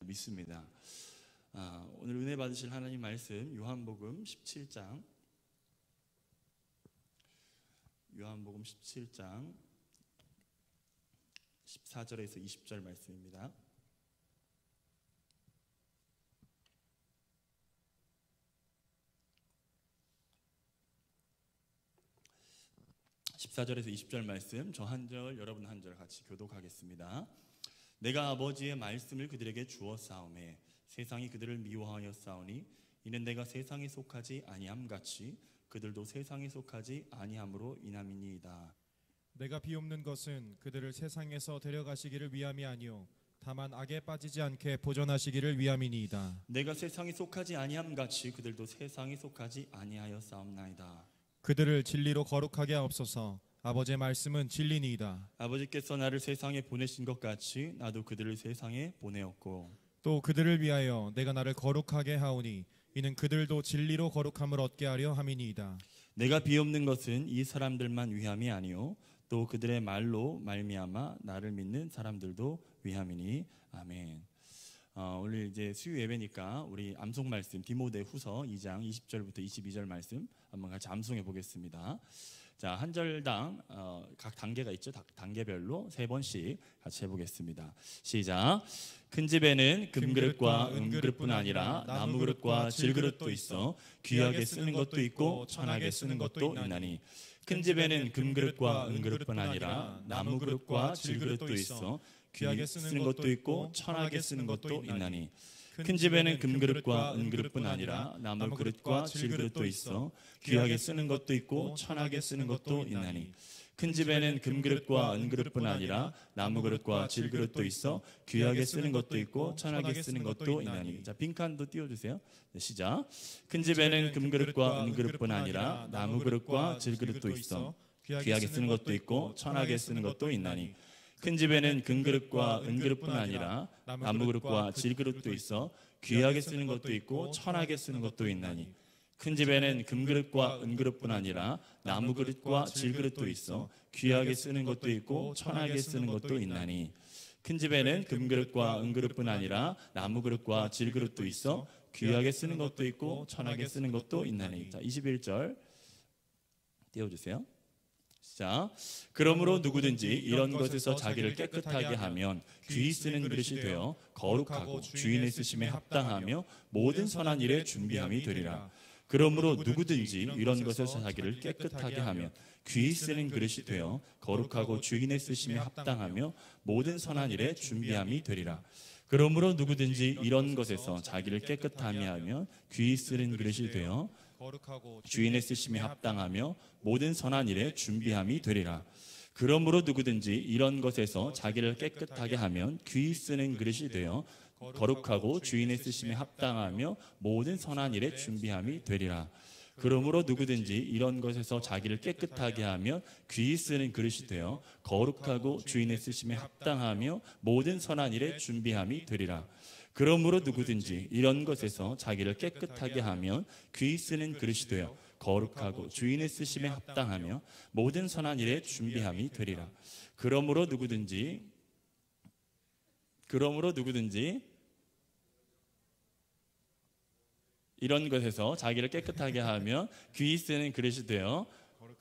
믿습니다. 오늘 은혜 받으실 하나님 말씀 요한복음 17장 14절에서 20절 말씀입니다. (14절에서 20절) 말씀, 저 한 절 여러분 한 절 같이 교독하겠습니다. 내가 아버지의 말씀을 그들에게 주었사오매 세상이 그들을 미워하였사오니 이는 내가 세상에 속하지 아니함 같이 그들도 세상에 속하지 아니함으로 인함이니이다. 내가 비옵는 것은 그들을 세상에서 데려가시기를 위함이 아니요 다만 악에 빠지지 않게 보존하시기를 위함이니이다. 내가 세상에 속하지 아니함 같이 그들도 세상에 속하지 아니하였사옵나이다. 그들을 진리로 거룩하게 하옵소서. 아버지의 말씀은 진리니이다. 아버지께서 나를 세상에 보내신 것 같이 나도 그들을 세상에 보내었고 또 그들을 위하여 내가 나를 거룩하게 하오니 이는 그들도 진리로 거룩함을 얻게 하려 함이니이다. 내가 비옵는 것은 이 사람들만 위함이 아니요 또 그들의 말로 말미암아 나를 믿는 사람들도 위함이니. 아멘. 오늘 이제 수요 예배니까 우리 암송 말씀 디모데후서 2장 20절부터 22절 말씀 한번 같이 암송해 보겠습니다. 자, 한 절당 각 단계가 있죠. 단계별로 3번씩 같이 해보겠습니다. 시작. 큰 집에는 금그릇과 은그릇뿐 아니라 나무그릇과 질그릇도 있어 귀하게 쓰는 것도 있고 천하게 쓰는 것도 있나니 큰 집에는 금그릇과 은그릇뿐 아니라 나무그릇과 질그릇도 있어 귀하게 쓰는 것도 있고 천하게 쓰는 것도 있나니 큰 집에는 금그릇과 은그릇뿐 아니라 나무그릇과 질그릇도 있어 귀하게 쓰는 것도 있고 천하게 쓰는 것도 있나니 큰 집에는 금그릇과 은그릇뿐 아니라 나무그릇과 질그릇도 있어 귀하게 쓰는 것도 있고 천하게 쓰는 것도 있나니. 자, 빈칸도 띄워주세요. 네, 시작. 큰 집에는 금그릇과 은그릇뿐 아니라 나무그릇과 질그릇도 있어 귀하게 쓰는 것도 있고 천하게 쓰는 것도 있나니 큰 집에는 금그릇과 은그릇뿐 아니라 나무그릇과 질그릇도 있어 귀하게 쓰는 것도 있고 천하게 쓰는 것도 있나니 큰 집에는 금그릇과 은그릇뿐 아니라 나무그릇과 질그릇도 있어 귀하게 쓰는 것도 있고 천하게 쓰는 것도 있나니 큰 집에는 금그릇과 은그릇뿐 아니라 나무그릇과 질그릇도 있어 귀하게 쓰는 것도 있고 천하게 쓰는 것도 있나니. 자, 21절 띄워주세요. 자, 그러므로 누구든지 이런 것에서 자기를 깨끗하게 하면 귀히 쓰는 그릇이 되어 거룩하고 주인의 쓰심에 합당하며 모든 선한 일에 준비함이 되리라. 그러므로 누구든지 이런 것에서 자기를 깨끗하게 하면 귀히 쓰는 그릇이 되어 거룩하고 주인의 쓰심에 합당하며 모든 선한 일에 준비함이 되리라. 그러므로 누구든지 이런 것에서 자기를 깨끗하게 하면 귀히 쓰는 그릇이 되어 주인의 쓰심에 합당하며 모든 선한 일에 준비함이 되리라. 그러므로 누구든지 이런 것에서 자기를 깨끗하게 하면 귀히 쓰는 그릇이 되어 거룩하고 주인의 쓰심에 합당하며 모든 선한 일에 준비함이 되리라. 그러므로 누구든지 이런 것에서 자기를 깨끗하게 하면 귀히 쓰는 그릇이 되어 거룩하고 주인의 쓰심에 합당하며 모든 선한 일에 준비함이 되리라. 그러므로 누구든지 이런 것에서 자기를 깨끗하게 하면 귀히 쓰는 그릇이 되어 거룩하고 주인의 쓰심에 합당하며 모든 선한 일에 준비함이 되리라. 그러므로 누구든지 이런 것에서 자기를 깨끗하게 하며 귀히 쓰는 그릇이 되어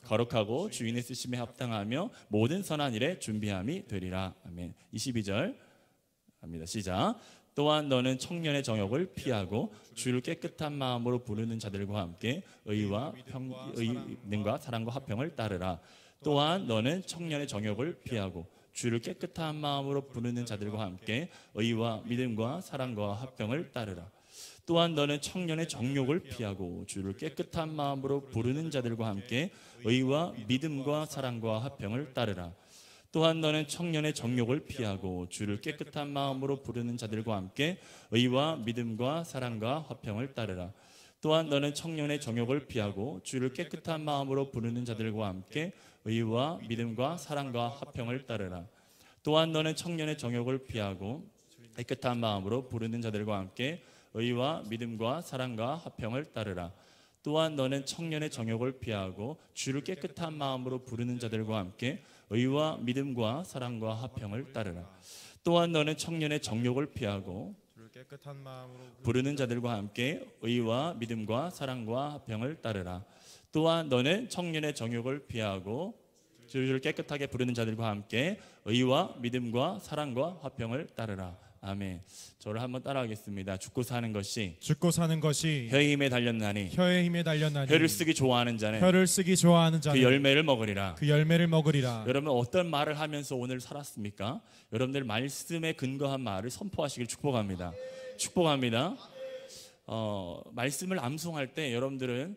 거룩하고 주인의 쓰심에 합당하며 모든 선한 일에 준비함이 되리라. 아멘. 22절 갑니다. 시작. 또한 너는 청년의 정욕을 피하고 주를 깨끗한 마음으로 부르는 자들과 함께 의와 믿음과 사랑과 화평을 따르라. 또한 너는 청년의 정욕을 피하고 주를 깨끗한 마음으로 부르는 자들과 함께 의와 믿음과 사랑과 화평을 따르라. 또한 너는 청년의 정욕을 피하고 주를 깨끗한 마음으로 부르는 자들과 함께 의와 믿음과 사랑과 화평을 따르라. 또한 너는 청년의 정욕을 피하고 주를 깨끗한 마음으로 부르는 자들과 함께 의와 믿음과 사랑과 화평을 따르라. 또한 너는 청년의 정욕을 피하고 주를 깨끗한 마음으로 부르는 자들과 함께 의와 믿음과 사랑과 화평을 따르라. 또한 너는 청년의 정욕을 피하고 깨끗한 마음으로 부르는 자들과 함께 의와 믿음과 사랑과 화평을 따르라. 또한 너는 청년의 정욕을 피하고 주를 깨끗한 마음으로 부르는 자들과 함께 의와 믿음과 사랑과 화평을 따르라. 또한 너는 청년의 정욕을 피하고 깨끗한 마음으로 부르는 자들과 함께 의와 믿음과 사랑과 화평을 따르라. 또한 너는 청년의 정욕을 피하고 주를 깨끗하게 부르는 자들과 함께 의와 믿음과 사랑과 화평을 따르라. 아멘. 저를 한번 따라하겠습니다. 죽고 사는 것이 혀의 힘에 달렸나니 혀를 쓰기 좋아하는 자는 그 열매를 먹으리라. 여러분 어떤 말을 하면서 오늘 살았습니까? 여러분들 말씀에 근거한 말을 선포하시길 축복합니다. 축복합니다. 말씀을 암송할 때 여러분들은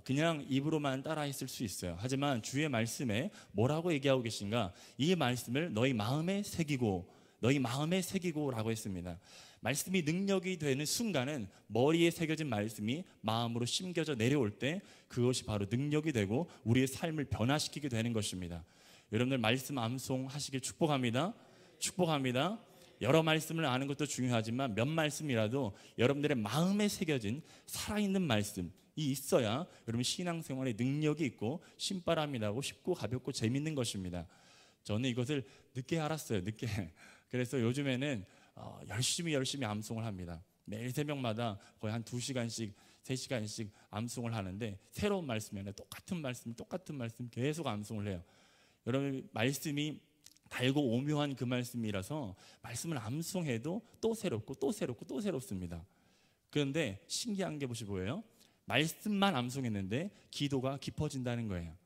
그냥 입으로만 따라했을 수 있어요. 하지만 주의 말씀에 뭐라고 얘기하고 계신가? 이 말씀을 너희 마음에 새기고 라고 했습니다. 말씀이 능력이 되는 순간은 머리에 새겨진 말씀이 마음으로 심겨져 내려올 때 그것이 바로 능력이 되고 우리의 삶을 변화시키게 되는 것입니다. 여러분들 말씀 암송하시길 축복합니다. 축복합니다. 여러 말씀을 아는 것도 중요하지만 몇 말씀이라도 여러분들의 마음에 새겨진 살아있는 말씀이 있어야 여러분 신앙생활에 능력이 있고 신바람이 나고 쉽고 가볍고 재밌는 것입니다. 저는 이것을 늦게 알았어요. 늦게. 그래서 요즘에는 열심히 암송을 합니다. 매일 새벽마다 거의 한 2시간씩 3시간씩 암송을 하는데 새로운 말씀이 아니라 똑같은 말씀 계속 암송을 해요. 여러분 말씀이 달고 오묘한 그 말씀이라서 말씀을 암송해도 또 새롭습니다. 그런데 신기한 게 뭐예요? 말씀만 암송했는데 기도가 깊어진다는 거예요.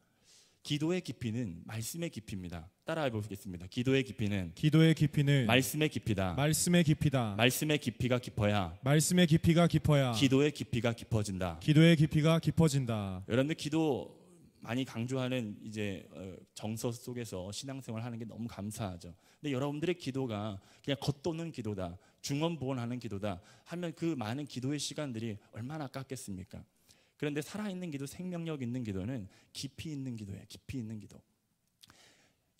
기도의 깊이는 말씀의 깊이입니다. 따라해 보겠습니다. 기도의 깊이는 말씀의 깊이다. 말씀의 깊이가 깊어야 기도의 깊이가 깊어진다. 여러분들 기도 많이 강조하는 이제 정서 속에서 신앙생활 하는 게 너무 감사하죠. 근데 여러분들의 기도가 그냥 겉도는 기도다, 중언부언하는 기도다 하면 그 많은 기도의 시간들이 얼마나 아깝겠습니까? 그런데 살아있는 기도, 생명력 있는 기도는 깊이 있는 기도예요.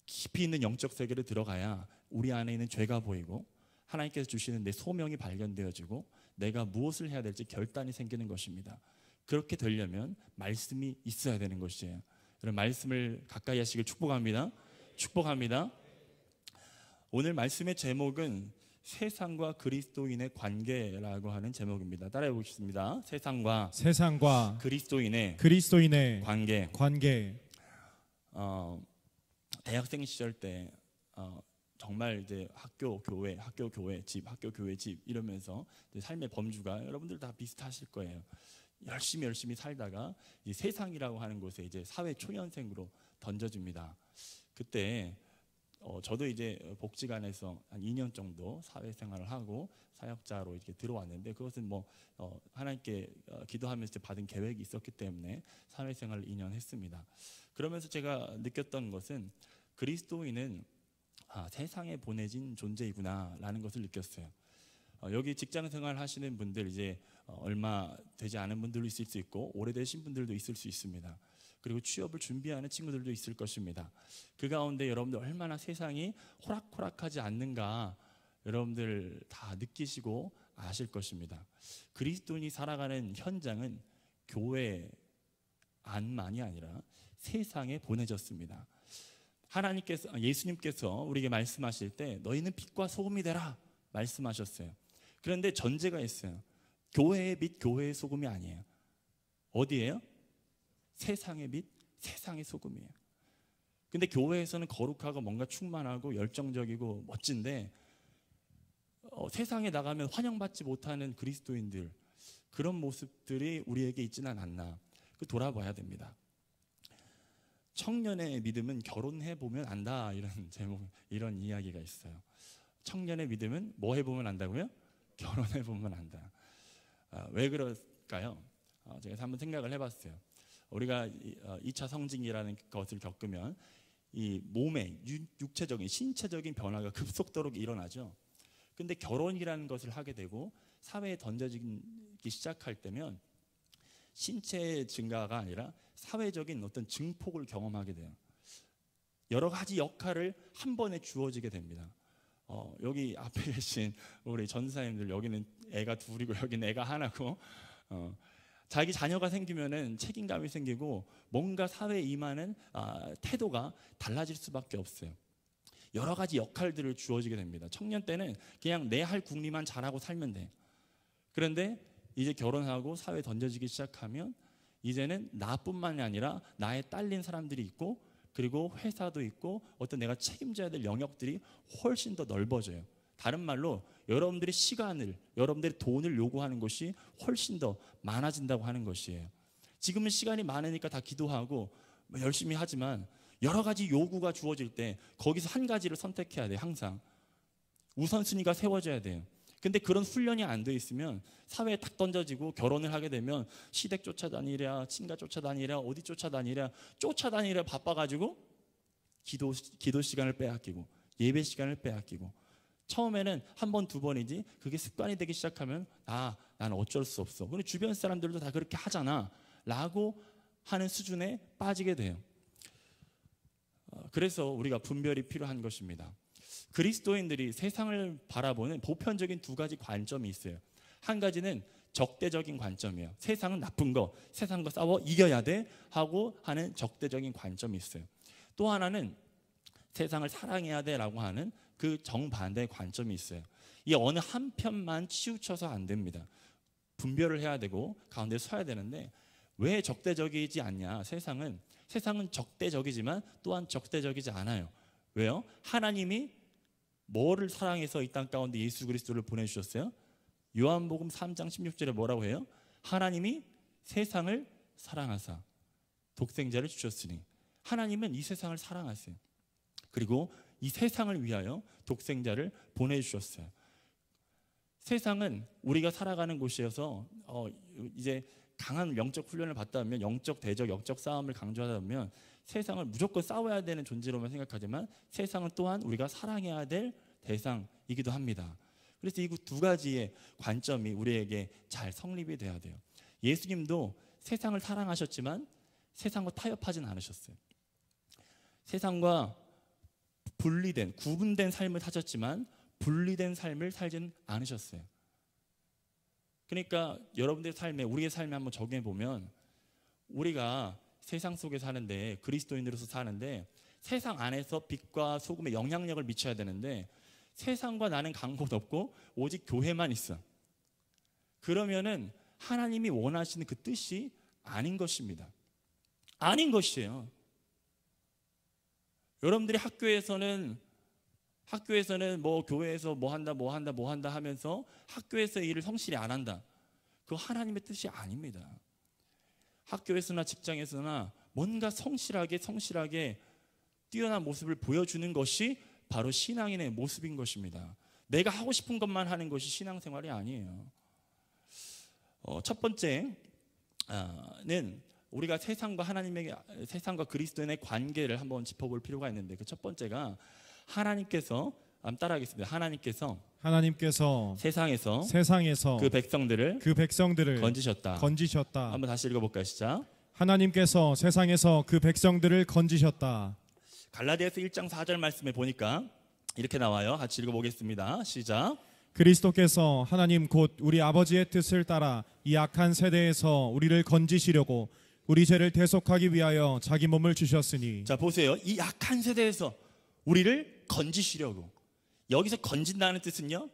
깊이 있는 영적 세계로 들어가야 우리 안에 있는 죄가 보이고 하나님께서 주시는 내 소명이 발견되어지고 내가 무엇을 해야 될지 결단이 생기는 것입니다. 그렇게 되려면 말씀이 있어야 되는 것이에요. 여러분 말씀을 가까이 하시길 축복합니다. 오늘 말씀의 제목은 세상과 그리스도인의 관계라고 하는 제목입니다. 따라해 보겠습니다. 세상과 그리스도인의 관계. 대학생 시절 때 정말 이제 학교 교회 집 이러면서 삶의 범주가 여러분들 다 비슷하실 거예요. 열심히 살다가 이 세상이라고 하는 곳에 이제 사회 초년생으로 던져집니다. 그때 저도 이제 복지관에서 한 2년 정도 사회생활을 하고 사역자로 이렇게 들어왔는데 그것은 하나님께 기도하면서 받은 계획이 있었기 때문에 사회생활을 2년 했습니다. 그러면서 제가 느꼈던 것은 그리스도인은 세상에 보내진 존재이구나라는 것을 느꼈어요. 여기 직장생활 하시는 분들 이제 얼마 되지 않은 분들도 있을 수 있고 오래되신 분들도 있을 수 있습니다. 그리고 취업을 준비하는 친구들도 있을 것입니다. 그 가운데 여러분들 얼마나 세상이 호락호락하지 않는가 여러분들 다 느끼시고 아실 것입니다. 그리스도인이 살아가는 현장은 교회 안만이 아니라 세상에 보내졌습니다. 예수님께서 우리에게 말씀하실 때 너희는 빛과 소금이 되라 말씀하셨어요. 그런데 전제가 있어요. 교회의 빛, 교회의 소금이 아니에요. 어디예요? 세상의 빛, 세상의 소금이에요. 근데 교회에서는 거룩하고 뭔가 충만하고 열정적이고 멋진데 세상에 나가면 환영받지 못하는 그리스도인들 그런 모습들이 우리에게 있지는 않나 돌아봐야 됩니다. 청년의 믿음은 결혼해보면 안다 이런 제목 이런 이야기가 있어요. 청년의 믿음은 뭐 해보면 안다고요? 결혼해보면 안다. 왜 그럴까요? 제가 한번 생각을 해봤어요. 우리가 2차 성징이라는 것을 겪으면 이 몸의 육체적인 신체적인 변화가 급속도로 일어나죠. 근데 결혼이라는 것을 하게 되고 사회에 던져지기 시작할 때면 신체의 증가가 아니라 사회적인 어떤 증폭을 경험하게 돼요. 여러 가지 역할을 한 번에 주어지게 됩니다. 여기 앞에 계신 우리 전사님들 여기는 애가 둘이고 여기는 애가 하나고 자기 자녀가 생기면은 책임감이 생기고 뭔가 사회에 임하는 태도가 달라질 수밖에 없어요. 여러 가지 역할들을 주어지게 됩니다. 청년 때는 그냥 내 할 궁리만 잘하고 살면 돼. 그런데 이제 결혼하고 사회에 던져지기 시작하면 이제는 나뿐만이 아니라 나에 딸린 사람들이 있고, 그리고 회사도 있고, 어떤 내가 책임져야 될 영역들이 훨씬 더 넓어져요. 다른 말로 여러분들의 시간을, 여러분들의 돈을 요구하는 것이 훨씬 더 많아진다고 하는 것이에요. 지금은 시간이 많으니까 다 기도하고 열심히 하지만 여러 가지 요구가 주어질 때 거기서 한 가지를 선택해야 돼요. 항상 우선순위가 세워져야 돼요. 근데 그런 훈련이 안 돼 있으면 사회에 딱 던져지고 결혼을 하게 되면 시댁 쫓아다니랴, 친가 쫓아다니랴, 어디 쫓아다니랴 바빠가지고 기도 시간을 빼앗기고 예배 시간을 빼앗기고, 처음에는 한 번, 두 번이지 그게 습관이 되기 시작하면 나는 어쩔 수 없어. 근데 주변 사람들도 다 그렇게 하잖아 라고 하는 수준에 빠지게 돼요. 그래서 우리가 분별이 필요한 것입니다. 그리스도인들이 세상을 바라보는 보편적인 두 가지 관점이 있어요. 한 가지는 적대적인 관점이에요. 세상은 나쁜 거, 세상과 싸워 이겨야 돼 하고 하는 적대적인 관점이 있어요. 또 하나는 세상을 사랑해야 돼라고 하는 그 정반대의 관점이 있어요. 이 어느 한 편만 치우쳐서 안 됩니다. 분별을 해야 되고 가운데 서야 되는데, 왜 적대적이지 않냐? 세상은 적대적이지만 또한 적대적이지 않아요. 왜요? 하나님이 뭐를 사랑해서 이 땅 가운데 예수 그리스도를 보내주셨어요? 요한복음 3장 16절에 뭐라고 해요? 하나님이 세상을 사랑하사 독생자를 주셨으니. 하나님은 이 세상을 사랑하세요. 그리고 이 세상을 위하여 독생자를 보내주셨어요. 세상은 우리가 살아가는 곳이어서 이제 강한 영적 훈련을 받다 보면, 영적 대적, 영적 싸움을 강조하다 보면 세상을 무조건 싸워야 되는 존재로만 생각하지만 세상은 또한 우리가 사랑해야 될 대상이기도 합니다. 그래서 이 두 가지의 관점이 우리에게 잘 성립이 돼야 돼요. 예수님도 세상을 사랑하셨지만 세상과 타협하진 않으셨어요. 세상과 구분된 삶을 사셨지만 분리된 삶을 살진 않으셨어요. 그러니까 여러분들의 삶에, 우리의 삶에 한번 적용해 보면, 우리가 세상 속에 사는데, 그리스도인으로서 사는데 세상 안에서 빛과 소금의 영향력을 미쳐야 되는데 세상과 나는 간 곳 없고 오직 교회만 있어. 그러면은 하나님이 원하시는 그 뜻이 아닌 것입니다. 아닌 것이에요. 여러분들이 학교에서는 뭐 교회에서 뭐 한다 하면서 학교에서 일을 성실히 안 한다. 그거 하나님의 뜻이 아닙니다. 학교에서나 직장에서나 뭔가 성실하게 뛰어난 모습을 보여주는 것이 바로 신앙인의 모습인 것입니다. 내가 하고 싶은 것만 하는 것이 신앙생활이 아니에요. 첫 번째는 우리가 세상과 그리스도인의 관계를 한번 짚어볼 필요가 있는데, 그 첫 번째가 하나님께서, 따라하겠습니다. 하나님께서 세상에서 그 백성들을 건지셨다. 한번 다시 읽어볼까요? 시작. 하나님께서 세상에서 그 백성들을 건지셨다. 갈라디아서 1장 4절 말씀에 보니까 이렇게 나와요. 같이 읽어보겠습니다. 시작. 그리스도께서 하나님 곧 우리 아버지의 뜻을 따라 이 악한 세대에서 우리를 건지시려고 우리 죄를 대속하기 위하여 자기 몸을 주셨으니. 자, 보세요. 이 악한 세대에서 우리를 건지시려고. 여기서 건진다는 뜻은요,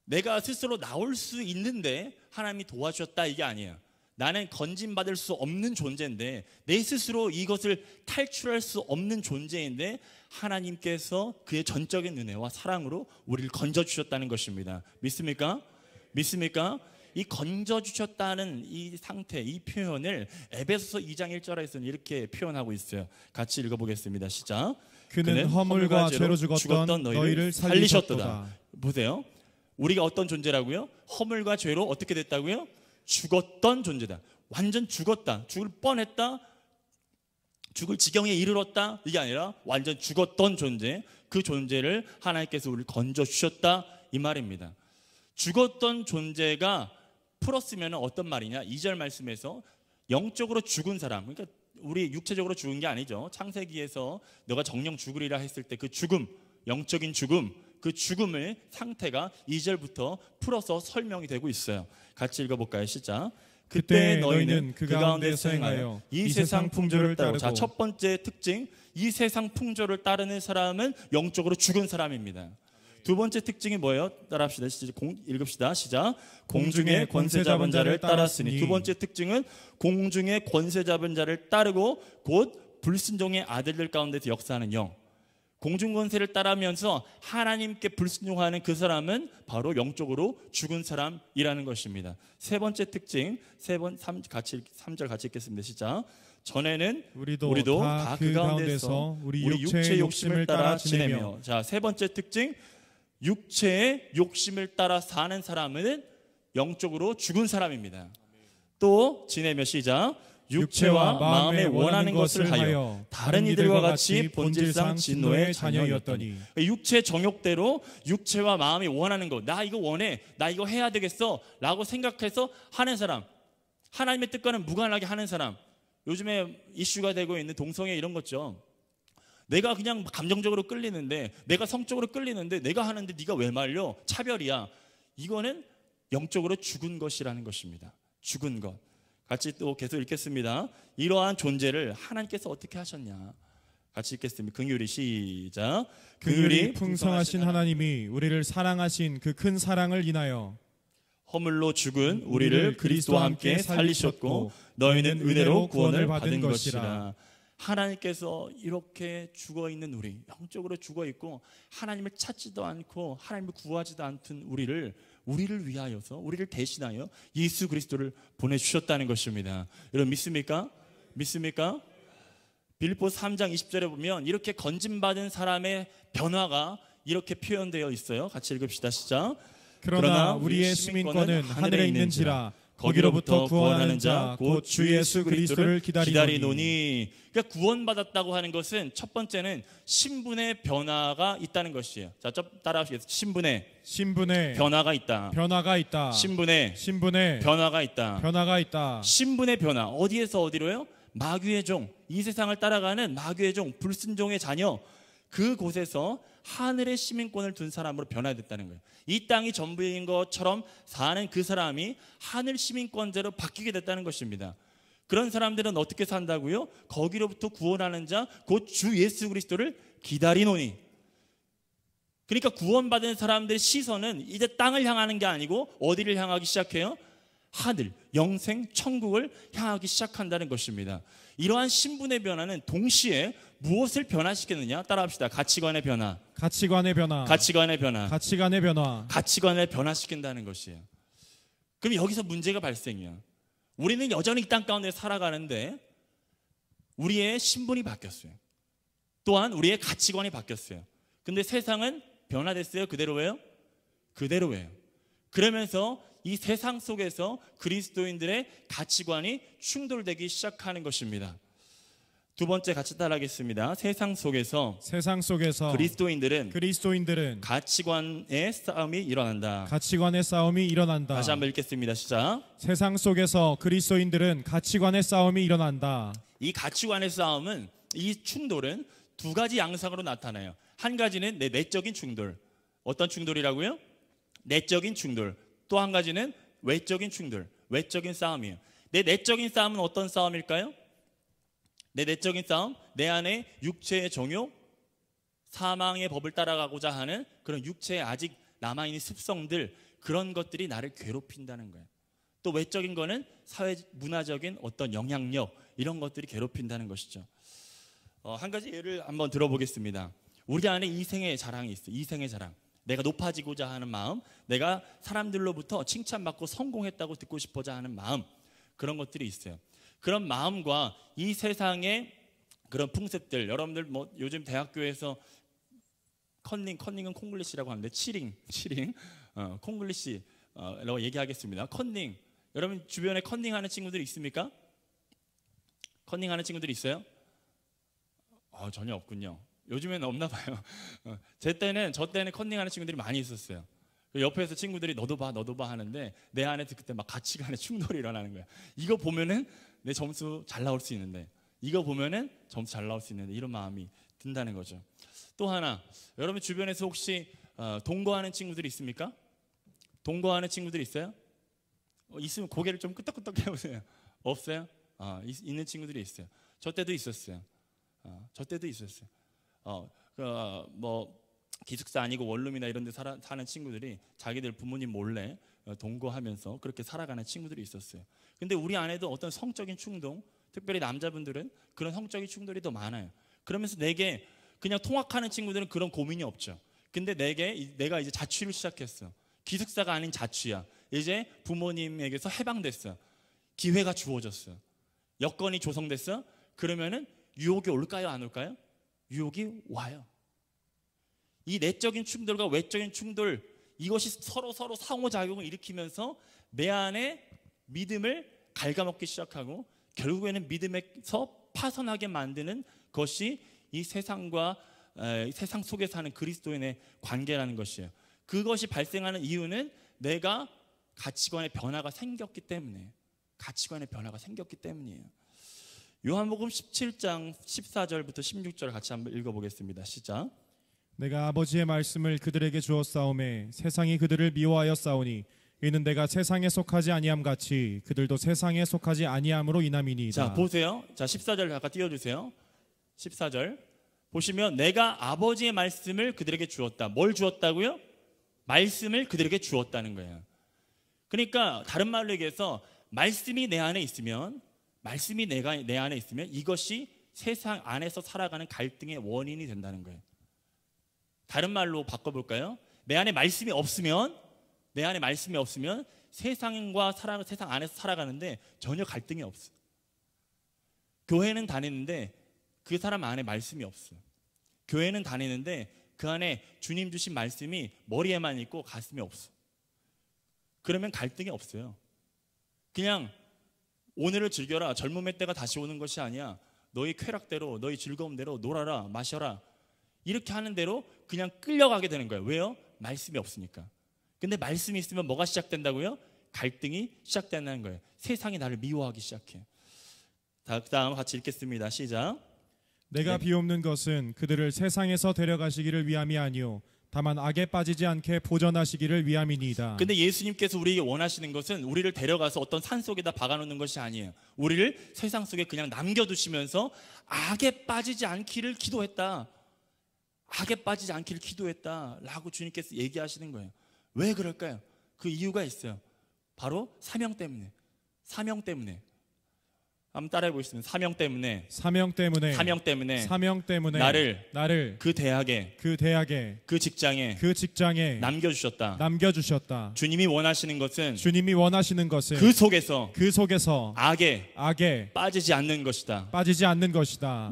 내가 스스로 나올 수 있는데 하나님이 도와주셨다 이게 아니에요. 나는 건진받을 수 없는 존재인데, 내 스스로 이것을 탈출할 수 없는 존재인데 하나님께서 그의 전적인 은혜와 사랑으로 우리를 건져주셨다는 것입니다. 믿습니까? 이 건져주셨다는 이 상태, 이 표현을 에베소서 2장 1절에서는 이렇게 표현하고 있어요. 같이 읽어보겠습니다. 시작. 그는 허물과 죄로 죽었던 너희를 살리셨도다. 보세요. 우리가 어떤 존재라고요? 허물과 죄로 어떻게 됐다고요? 죽었던 존재다. 완전 죽었다. 죽을 뻔했다. 죽을 지경에 이르렀다. 이게 아니라 완전 죽었던 존재. 그 존재를 하나님께서 우리를 건져주셨다 이 말입니다. 죽었던 존재가 풀었으면 어떤 말이냐? 2절 말씀에서 영적으로 죽은 사람, 그러니까 우리 육체적으로 죽은 게 아니죠. 창세기에서 너가 정령 죽으리라 했을 때 그 죽음, 영적인 죽음, 그 죽음의 상태가 2절부터 풀어서 설명이 되고 있어요. 같이 읽어볼까요? 시작. 그때 너희는 그 가운데서 행하여 이 세상 풍조를 따르고. 자, 첫 번째 특징, 이 세상 풍조를 따르는 사람은 영적으로 죽은 사람입니다. 두 번째 특징이 뭐예요? 따라합시다. 읽읍시다. 시작. 공중의 권세 잡은 자를 따랐으니. 두 번째 특징은 공중의 권세 잡은 자를 따르고 곧 불순종의 아들들 가운데서 역사하는 영. 공중 권세를 따르면서 하나님께 불순종하는 그 사람은 바로 영적으로 죽은 사람이라는 것입니다. 세 번째 특징, 3절 같이 읽겠습니다. 시작. 전에는 우리도 다 그 가운데서 우리 육체의 욕심을 따라 지내며. 자, 세 번째 특징, 육체의 욕심을 따라 사는 사람은 영적으로 죽은 사람입니다. 또 지내며. 시작. 육체와 마음에 원하는 것을 하여 다른 이들과 같이 본질상 진노의 자녀였더니. 육체 정욕대로 육체와 마음이 원하는 것, 나 이거 원해, 나 이거 해야 되겠어 라고 생각해서 하는 사람, 하나님의 뜻과는 무관하게 하는 사람. 요즘에 이슈가 되고 있는 동성애 이런 거죠. 내가 그냥 감정적으로 끌리는데, 내가 성적으로 끌리는데 내가 하는데 네가 왜 말려? 차별이야. 이거는 영적으로 죽은 것이라는 것입니다. 죽은 것. 같이 또 계속 읽겠습니다. 이러한 존재를 하나님께서 어떻게 하셨냐. 같이 읽겠습니다. 긍휼히. 시작. 긍휼이 풍성하신 하나님이 우리를 사랑하신 그 큰 사랑을 인하여 허물로 죽은 우리를 그리스도와 함께 살리셨고 너희는 은혜로 구원을 받은 것이라. 하나님께서 이렇게 죽어있는 우리, 영적으로 죽어있고 하나님을 찾지도 않고 하나님을 구하지도 않던 우리를 위하여서, 우리를 대신하여 예수 그리스도를 보내주셨다는 것입니다. 여러분 믿습니까? 믿습니까? 빌립보서 3장 20절에 보면 이렇게 건짐받은 사람의 변화가 이렇게 표현되어 있어요. 같이 읽읍시다. 시작. 그러나 우리의 시민권은 하늘에 있는지라 거기로부터 구원하는 자 곧 주 예수 그리스도를 기다리노니. 그러니까 구원받았다고 하는 것은 첫 번째는 신분의 변화가 있다는 것이에요. 자, 따라하시겠습니다. 신분의 변화가 있다. 신분의 변화가 있다. 신분의 변화. 어디에서 어디로요? 마귀의 종, 이 세상을 따라가는 마귀의 종, 불순종의 자녀, 그곳에서 하늘의 시민권을 둔 사람으로 변화됐다는 거예요. 이 땅이 전부인 것처럼 사는 그 사람이 하늘 시민권자로 바뀌게 됐다는 것입니다. 그런 사람들은 어떻게 산다고요? 거기로부터 구원하는 자 곧 주 예수 그리스도를 기다리노니. 그러니까 구원받은 사람들의 시선은 이제 땅을 향하는 게 아니고 어디를 향하기 시작해요? 하늘, 영생, 천국을 향하기 시작한다는 것입니다. 이러한 신분의 변화는 동시에 무엇을 변화시켰느냐? 따라합시다. 가치관의 변화시킨다는 것이에요. 그럼 여기서 문제가 발생해요. 우리는 여전히 이 땅 가운데 살아가는데 우리의 신분이 바뀌었어요. 또한 우리의 가치관이 바뀌었어요. 근데 세상은 변화됐어요? 그대로예요? 그대로예요. 그러면서 이 세상 속에서 그리스도인들의 가치관이 충돌되기 시작하는 것입니다. 두 번째 같이 따라하겠습니다. 세상 속에서 그리스도인들은 가치관의 싸움이 일어난다. 다시 한번 읽겠습니다. 시작. 세상 속에서 그리스도인들은 가치관의 싸움이 일어난다. 이 가치관의 싸움은, 이 충돌은 두 가지 양상으로 나타나요. 한 가지는 내적인 충돌. 어떤 충돌이라고요? 내적인 충돌. 또 한 가지는 외적인 충돌, 외적인 싸움이에요. 내 내적인 싸움은 어떤 싸움일까요? 내 내적인 싸움, 내 안에 육체의 정욕, 사망의 법을 따라가고자 하는 그런 육체에 아직 남아있는 습성들, 그런 것들이 나를 괴롭힌다는 거예요. 또 외적인 거는 사회 문화적인 어떤 영향력, 이런 것들이 괴롭힌다는 것이죠. 한 가지 예를 한번 들어보겠습니다. 우리 안에 이생의 자랑이 있어요. 이생의 자랑. 내가 높아지고자 하는 마음, 내가 사람들로부터 칭찬받고 성공했다고 듣고 싶어자 하는 마음, 그런 것들이 있어요. 그런 마음과 이 세상의 그런 풍습들, 여러분들 뭐 요즘 대학교에서 컨닝은 콩글리시라고 하는데 치링, 콩글리시라고 얘기하겠습니다. 컨닝, 여러분 주변에 컨닝하는 친구들이 있습니까? 컨닝하는 친구들이 있어요? 전혀 없군요. 요즘에는 없나 봐요. 저 때는 컨닝하는 친구들이 많이 있었어요. 옆에서 친구들이 너도 봐 하는데 내 안에서 그때 막 가치관의 충돌이 일어나는 거야. 이거 보면은 내 점수 잘 나올 수 있는데, 이런 마음이 든다는 거죠. 또 하나, 여러분 주변에서 혹시 동거하는 친구들이 있습니까? 동거하는 친구들이 있어요? 있으면 고개를 좀 끄덕끄덕 해보세요. 없어요? 있는 친구들이 있어요. 저 때도 있었어요. 저 때도 있었어요. 뭐 기숙사 아니고 원룸이나 이런 데 사는 친구들이 자기들 부모님 몰래 동거하면서 그렇게 살아가는 친구들이 있었어요. 근데 우리 안에도 어떤 성적인 충동, 특별히 남자분들은 그런 성적인 충돌이 더 많아요. 그러면서 내게 그냥 통학하는 친구들은 그런 고민이 없죠. 근데 내가 이제 자취를 시작했어. 기숙사가 아닌 자취야. 이제 부모님에게서 해방됐어. 기회가 주어졌어. 여건이 조성됐어. 그러면은 유혹이 올까요, 안 올까요? 유혹이 와요. 이 내적인 충돌과 외적인 충돌, 이것이 서로 상호작용을 일으키면서 내 안에 믿음을 갉아먹기 시작하고 결국에는 믿음에서 파선하게 만드는 것이 이 세상 속에 사는 그리스도인의 관계라는 것이에요. 그것이 발생하는 이유는 내가 가치관의 변화가 생겼기 때문이에요. 요한복음 17장 14절부터 16절 같이 한번 읽어보겠습니다. 시작. 내가 아버지의 말씀을 그들에게 주었사오매 세상이 그들을 미워하여 싸우니 이는 내가 세상에 속하지 아니함 같이 그들도 세상에 속하지 아니함으로 인함이니이다. 자, 보세요. 자, 14절 잠깐 띄워주세요. 14절 보시면 내가 아버지의 말씀을 그들에게 주었다. 뭘 주었다고요? 말씀을 그들에게 주었다는 거예요. 그러니까 다른 말로 얘기해서 말씀이 내 안에 있으면 이것이 세상 안에서 살아가는 갈등의 원인이 된다는 거예요. 다른 말로 바꿔볼까요? 내 안에 말씀이 없으면 세상 안에서 살아가는데 전혀 갈등이 없어. 교회는 다니는데 그 사람 안에 말씀이 없어. 교회는 다니는데 그 안에 주님 주신 말씀이 머리에만 있고 가슴에 없어. 그러면 갈등이 없어요. 그냥 오늘을 즐겨라. 젊음의 때가 다시 오는 것이 아니야. 너희 쾌락대로, 너희 즐거움대로 놀아라, 마셔라. 이렇게 하는 대로 그냥 끌려가게 되는 거예요. 왜요? 말씀이 없으니까. 근데 말씀이 있으면 뭐가 시작된다고요? 갈등이 시작된다는 거예요. 세상이 나를 미워하기 시작해. 그 다음 같이 읽겠습니다. 시작. 내가 비옵는 것은 그들을 세상에서 데려가시기를 위함이 아니요 다만 악에 빠지지 않게 보전하시기를 위함이니이다. 근데 예수님께서 우리에게 원하시는 것은 우리를 데려가서 어떤 산 속에다 박아놓는 것이 아니에요. 우리를 세상 속에 그냥 남겨두시면서 악에 빠지지 않기를 기도했다. 라고 주님께서 얘기하시는 거예요. 왜 그럴까요? 그 이유가 있어요. 바로 사명 때문에. 한번 따라해 보겠습니다. 사명 때문에 나를 그 대학에 그 직장에 남겨주셨다. 주님이 원하시는 것은 그 속에서 악에 빠지지 않는 것이다.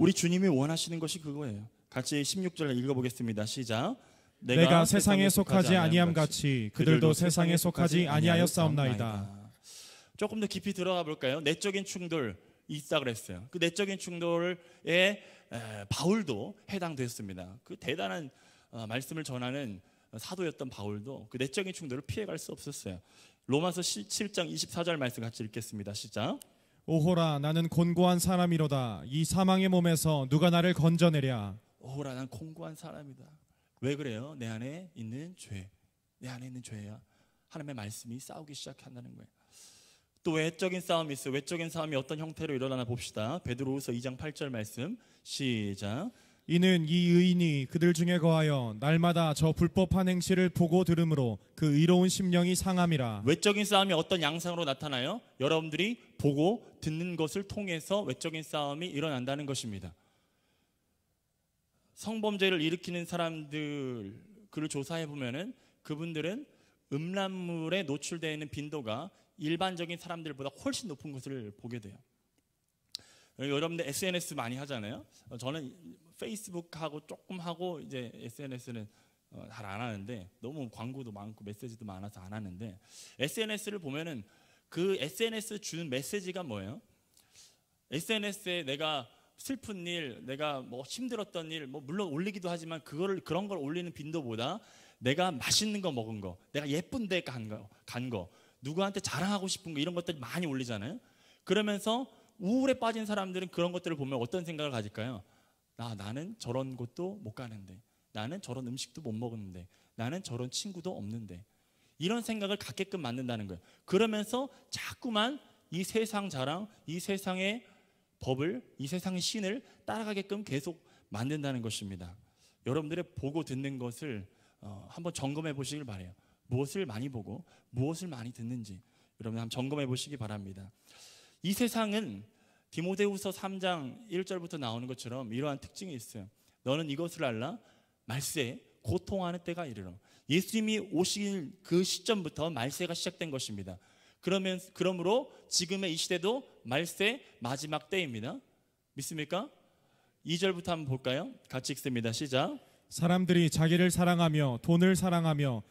우리 주님이 원하시는 것이 그거예요. 같이 16절 읽어보겠습니다. 시작. 내가 세상에 속하지 아니함 같이 그들도 세상에 속하지 아니하였사옵나이다. 조금 더 깊이 들어가 볼까요? 내적인 충돌 있다 그랬어요. 그 내적인 충돌에 바울도 해당됐습니다. 그 대단한 말씀을 전하는 사도였던 바울도 그 내적인 충돌을 피해갈 수 없었어요. 로마서 7장 24절 말씀 같이 읽겠습니다. 시작. 오호라 나는 곤고한 사람이로다. 이 사망의 몸에서 누가 나를 건져내랴. 오호라 난 곤고한 사람이다. 왜 그래요? 내 안에 있는 죄야. 하나님의 말씀이 싸우기 시작한다는 거예요. 또 외적인 싸움이 있어요. 외적인 싸움이 어떤 형태로 일어나나 봅시다. 베드로후서 2장 8절 말씀 시작. 이는 이 의인이 그들 중에 거하여 날마다 저 불법한 행실을 보고 들으므로 그 의로운 심령이 상함이라. 외적인 싸움이 어떤 양상으로 나타나요? 여러분들이 보고 듣는 것을 통해서 외적인 싸움이 일어난다는 것입니다. 성범죄를 일으키는 사람들 그를 조사해 보면은 그분들은 음란물에 노출되어 있는 빈도가 일반적인 사람들보다 훨씬 높은 것을 보게 돼요. 여러분들 SNS 많이 하잖아요. 저는 페이스북하고 조금 하고 이제 SNS는 잘 안 하는데 너무 광고도 많고 메시지도 많아서 안 하는데 SNS를 보면은 그 SNS 주는 메시지가 뭐예요? SNS에 내가 슬픈 일, 내가 뭐 힘들었던 일, 뭐 물론 올리기도 하지만 그런 걸 올리는 빈도보다 내가 맛있는 거 먹은 거, 내가 예쁜 데 간 거, 누구한테 자랑하고 싶은 거 이런 것들 많이 올리잖아요. 그러면서 우울에 빠진 사람들은 그런 것들을 보면 어떤 생각을 가질까요? 나는 저런 곳도 못 가는데, 나는 저런 음식도 못 먹는데, 나는 저런 친구도 없는데, 이런 생각을 갖게끔 만든다는 거예요. 그러면서 자꾸만 이 세상 자랑, 이 세상의 법을, 이 세상의 신을 따라가게끔 계속 만든다는 것입니다. 여러분들의 보고 듣는 것을 한번 점검해 보시길 바라요. 무엇을 많이 보고 무엇을 많이 듣는지 여러분 한번 점검해 보시기 바랍니다. 이 세상은 디모데후서 3장 1절부터 나오는 것처럼 이러한 특징이 있어요. 너는 이것을 알라. 말세에 고통하는 때가 이르러. 예수님이 오실 그 시점부터 말세가 시작된 것입니다. 그러므로 지금의 이 시대도 말세 마지막 때입니다. 믿습니까? 2절부터 한번 볼까요? 같이 읽습니다. 시작. 사람들이 자기를 사랑하며 돈을 사랑하며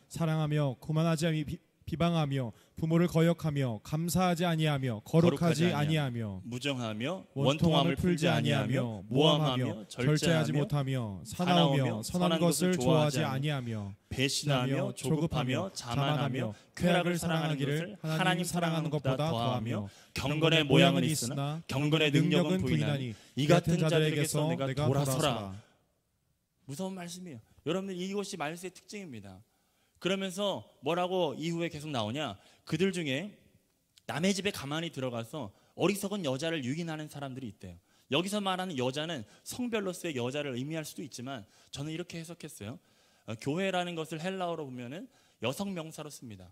교만하지 비방하며 부모를 거역하며 감사하지 아니하며 거룩하지 아니하며 무정하며 원통함을 풀지 아니하며 모함하며 절제하지 못하며 사나우며 선한 것을 좋아하지 아니하며 배신하며 조급하며 자만하며 쾌락을 사랑하기를 하나님 사랑하는 것보다 더하며 경건의 모양은 있으나 경건의 능력은 부인하니 이 같은 자들에게서 내가 돌아서라. 무서운 말씀이에요. 여러분들 이것이 말세의 특징입니다. 그러면서 뭐라고 이후에 계속 나오냐? 그들 중에 남의 집에 가만히 들어가서 어리석은 여자를 유인하는 사람들이 있대요. 여기서 말하는 여자는 성별로서의 여자를 의미할 수도 있지만 저는 이렇게 해석했어요. 교회라는 것을 헬라어로 보면은 여성 명사로 씁니다.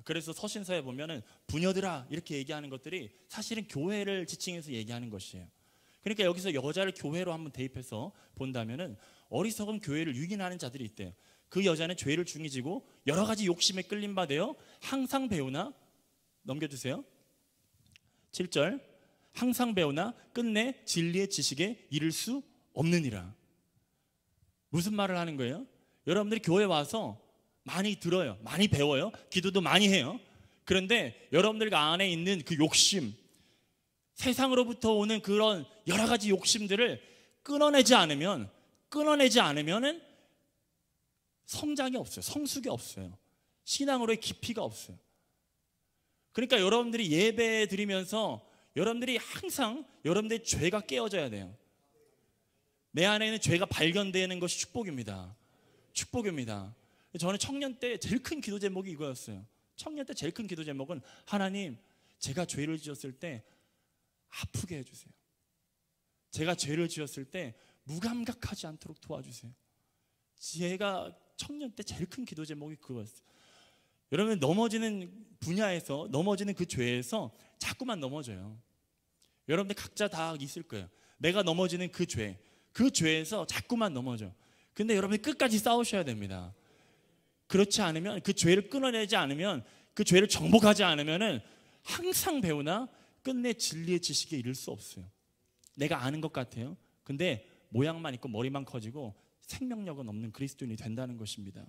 그래서 서신서에 보면은 부녀들아 이렇게 얘기하는 것들이 사실은 교회를 지칭해서 얘기하는 것이에요. 그러니까 여기서 여자를 교회로 한번 대입해서 본다면은 어리석은 교회를 유인하는 자들이 있대요. 그 여자는 죄를 중히 지고 여러 가지 욕심에 끌림 받아요. 항상 배우나 넘겨주세요. 7절 항상 배우나 끝내 진리의 지식에 이를 수 없느니라. 무슨 말을 하는 거예요? 여러분들이 교회 와서 많이 들어요. 많이 배워요. 기도도 많이 해요. 그런데 여러분들 안에 있는 그 욕심, 세상으로부터 오는 그런 여러 가지 욕심들을 끊어내지 않으면은 성장이 없어요. 성숙이 없어요. 신앙으로의 깊이가 없어요. 그러니까 여러분들이 예배 드리면서 여러분들이 항상 여러분들의 죄가 깨어져야 돼요. 내 안에 있는 죄가 발견되는 것이 축복입니다. 축복입니다. 저는 청년 때 제일 큰 기도 제목이 이거였어요. 청년 때 제일 큰 기도 제목은 하나님, 제가 죄를 지었을 때 아프게 해주세요. 제가 죄를 지었을 때 무감각하지 않도록 도와주세요. 제가 청년 때 제일 큰 기도 제목이 그거였어요. 여러분 넘어지는 분야에서 넘어지는 그 죄에서 자꾸만 넘어져요. 여러분들 각자 다 있을 거예요. 내가 넘어지는 그 죄에서 자꾸만 넘어져. 근데 여러분이 끝까지 싸우셔야 됩니다. 그렇지 않으면 그 죄를 끊어내지 않으면 그 죄를 정복하지 않으면은 항상 배우나 끝내 진리의 지식에 이를 수 없어요. 내가 아는 것 같아요. 근데 모양만 있고 머리만 커지고 생명력은 없는 그리스도인이 된다는 것입니다.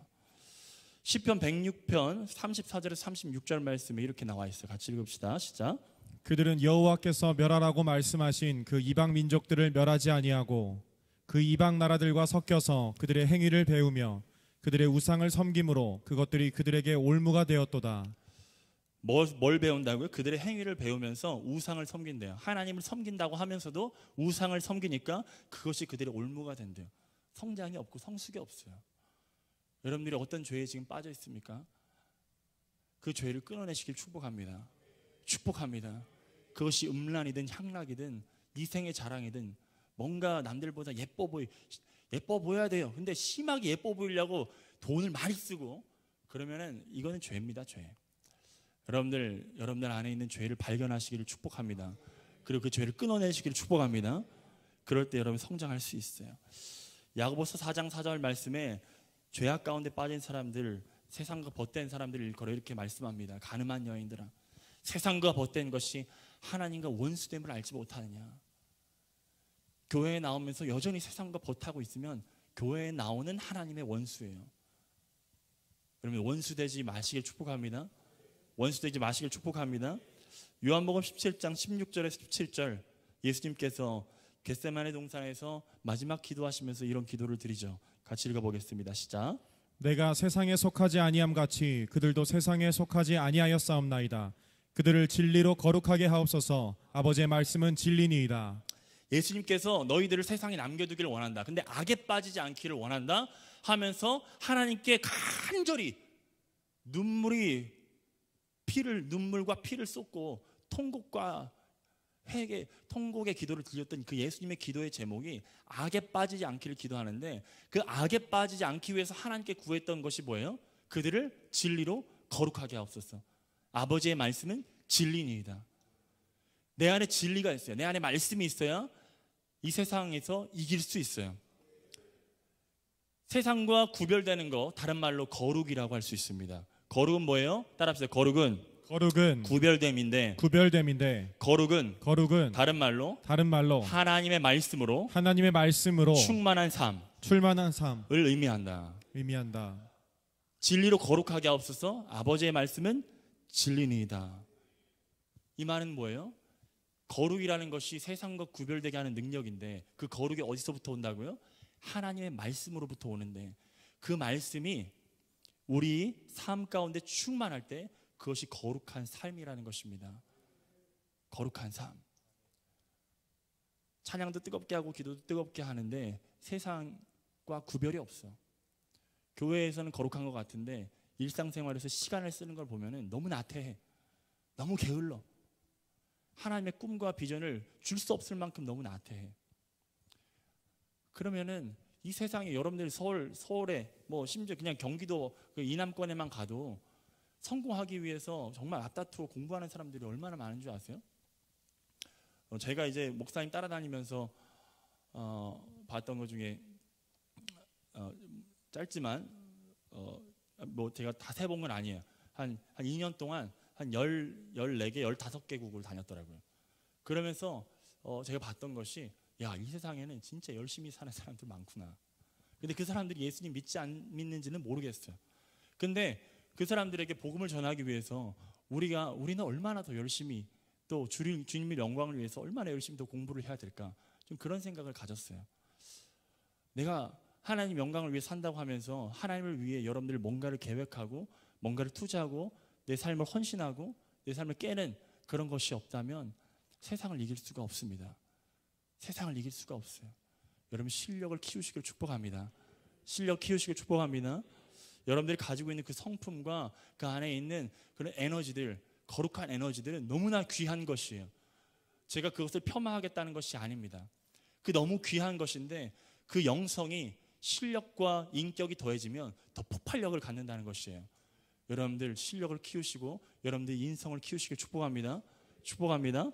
시편 106편 34절에서 36절 말씀에 이렇게 나와 있어요. 같이 읽읍시다. 시작. 그들은 여호와께서 멸하라고 말씀하신 그 이방 민족들을 멸하지 아니하고 그 이방 나라들과 섞여서 그들의 행위를 배우며 그들의 우상을 섬김으로 그것들이 그들에게 올무가 되었도다. 뭘 배운다고요? 그들의 행위를 배우면서 우상을 섬긴대요. 하나님을 섬긴다고 하면서도 우상을 섬기니까 그것이 그들의 올무가 된대요. 성장이 없고 성숙이 없어요. 여러분들이 어떤 죄에 지금 빠져 있습니까? 그 죄를 끊어내시길 축복합니다. 축복합니다. 그것이 음란이든 향락이든 이생의 자랑이든 뭔가 남들보다 예뻐 보여야 돼요. 근데 심하게 예뻐 보이려고 돈을 많이 쓰고 그러면은 이거는 죄입니다. 죄. 여러분들 안에 있는 죄를 발견하시기를 축복합니다. 그리고 그 죄를 끊어내시기를 축복합니다. 그럴 때 여러분 성장할 수 있어요. 야고보서 4장 4절 말씀에 죄악 가운데 빠진 사람들, 세상과 벗된 사람들을 일컬어 이렇게 말씀합니다. 가늠한 여인들아, 세상과 벗된 것이 하나님과 원수됨을 알지 못하느냐. 교회에 나오면서 여전히 세상과 벗하고 있으면 교회에 나오는 하나님의 원수예요. 그러면 원수되지 마시길 축복합니다. 원수되지 마시길 축복합니다. 요한복음 17장 16절에서 17절 예수님께서 겟세마네 동산에서 마지막 기도하시면서 이런 기도를 드리죠. 같이 읽어보겠습니다. 시작. 내가 세상에 속하지 아니함 같이 그들도 세상에 속하지 아니하였사옵나이다. 그들을 진리로 거룩하게 하옵소서. 아버지의 말씀은 진리니이다. 예수님께서 너희들을 세상에 남겨두기를 원한다. 근데 악에 빠지지 않기를 원한다 하면서 하나님께 간절히 눈물과 피를 쏟고 통곡과 회개, 통곡의 기도를 드렸던 그 예수님의 기도의 제목이 악에 빠지지 않기를 기도하는데, 그 악에 빠지지 않기 위해서 하나님께 구했던 것이 뭐예요? 그들을 진리로 거룩하게 하옵소서. 아버지의 말씀은 진리니이다. 내 안에 진리가 있어요. 내 안에 말씀이 있어야 이 세상에서 이길 수 있어요. 세상과 구별되는 거, 다른 말로 거룩이라고 할 수 있습니다. 거룩은 뭐예요? 따라합시다. 거룩은 구별됨인데, 거룩은 다른 말로 하나님의 말씀으로 충만한 삶을 의미한다. 진리로 거룩하게 하옵소서. 아버지의 말씀은 진리니이다. 이 말은 뭐예요? 거룩이라는 것이 세상과 구별되게 하는 능력인데, 그 거룩이 어디서부터 온다고요? 하나님의 말씀으로부터 오는데, 그 말씀이 우리 삶 가운데 충만할 때 그것이 거룩한 삶이라는 것입니다. 거룩한 삶. 찬양도 뜨겁게 하고 기도도 뜨겁게 하는데 세상과 구별이 없어. 교회에서는 거룩한 것 같은데 일상생활에서 시간을 쓰는 걸 보면 너무 나태해. 너무 게을러. 하나님의 꿈과 비전을 줄 수 없을 만큼 너무 나태해. 그러면은 이 세상에 여러분들이 서울에 뭐 심지어 그냥 경기도 그 이남권에만 가도 성공하기 위해서 정말 앞다투어 공부하는 사람들이 얼마나 많은 줄 아세요? 제가 이제 목사님 따라다니면서 봤던 것 중에 짧지만 뭐 제가 다 세본 건 아니에요. 한 2년 동안 한 14개, 15개국을 다녔더라고요. 그러면서 제가 봤던 것이, 야, 이 세상에는 진짜 열심히 사는 사람들 많구나. 근데 그 사람들이 예수님 믿지 안 믿는지는 모르겠어요. 근데 그 사람들에게 복음을 전하기 위해서 우리는 얼마나 더 열심히, 또 주님의 영광을 위해서 얼마나 열심히 더 공부를 해야 될까, 좀 그런 생각을 가졌어요. 내가 하나님 영광을 위해 산다고 하면서 하나님을 위해 여러분들 뭔가를 계획하고 뭔가를 투자하고 내 삶을 헌신하고 내 삶을 깨는 그런 것이 없다면 세상을 이길 수가 없습니다. 세상을 이길 수가 없어요. 여러분 실력을 키우시길 축복합니다. 실력 키우시길 축복합니다. 여러분들이 가지고 있는 그 성품과 그 안에 있는 그런 에너지들, 거룩한 에너지들은 너무나 귀한 것이에요. 제가 그것을 폄하하겠다는 것이 아닙니다. 그 너무 귀한 것인데 그 영성이 실력과 인격이 더해지면 더 폭발력을 갖는다는 것이에요. 여러분들 실력을 키우시고 여러분들 인성을 키우시길 축복합니다. 축복합니다.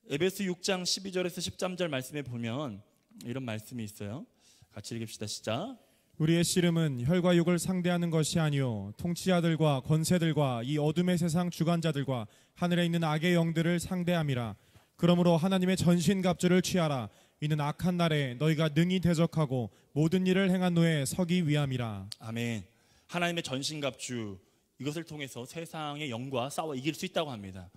에베소 6장 12절에서 13절 말씀에 보면 이런 말씀이 있어요. 같이 읽읍시다. 시작. 우리의 씨름은 혈과 육을 상대하는 것이 아니요 통치자들과 권세들과 이 어둠의 세상 주관자들과 하늘에 있는 악의 영들을 상대함이라. 그러므로 하나님의 전신갑주를 취하라. 이는 악한 날에 너희가 능히 대적하고 모든 일을 행한 후에 서기 위함이라. 아멘. 하나님의 전신갑주, 이것을 통해서 세상의 영과 싸워 이길 수 있다고 합니다.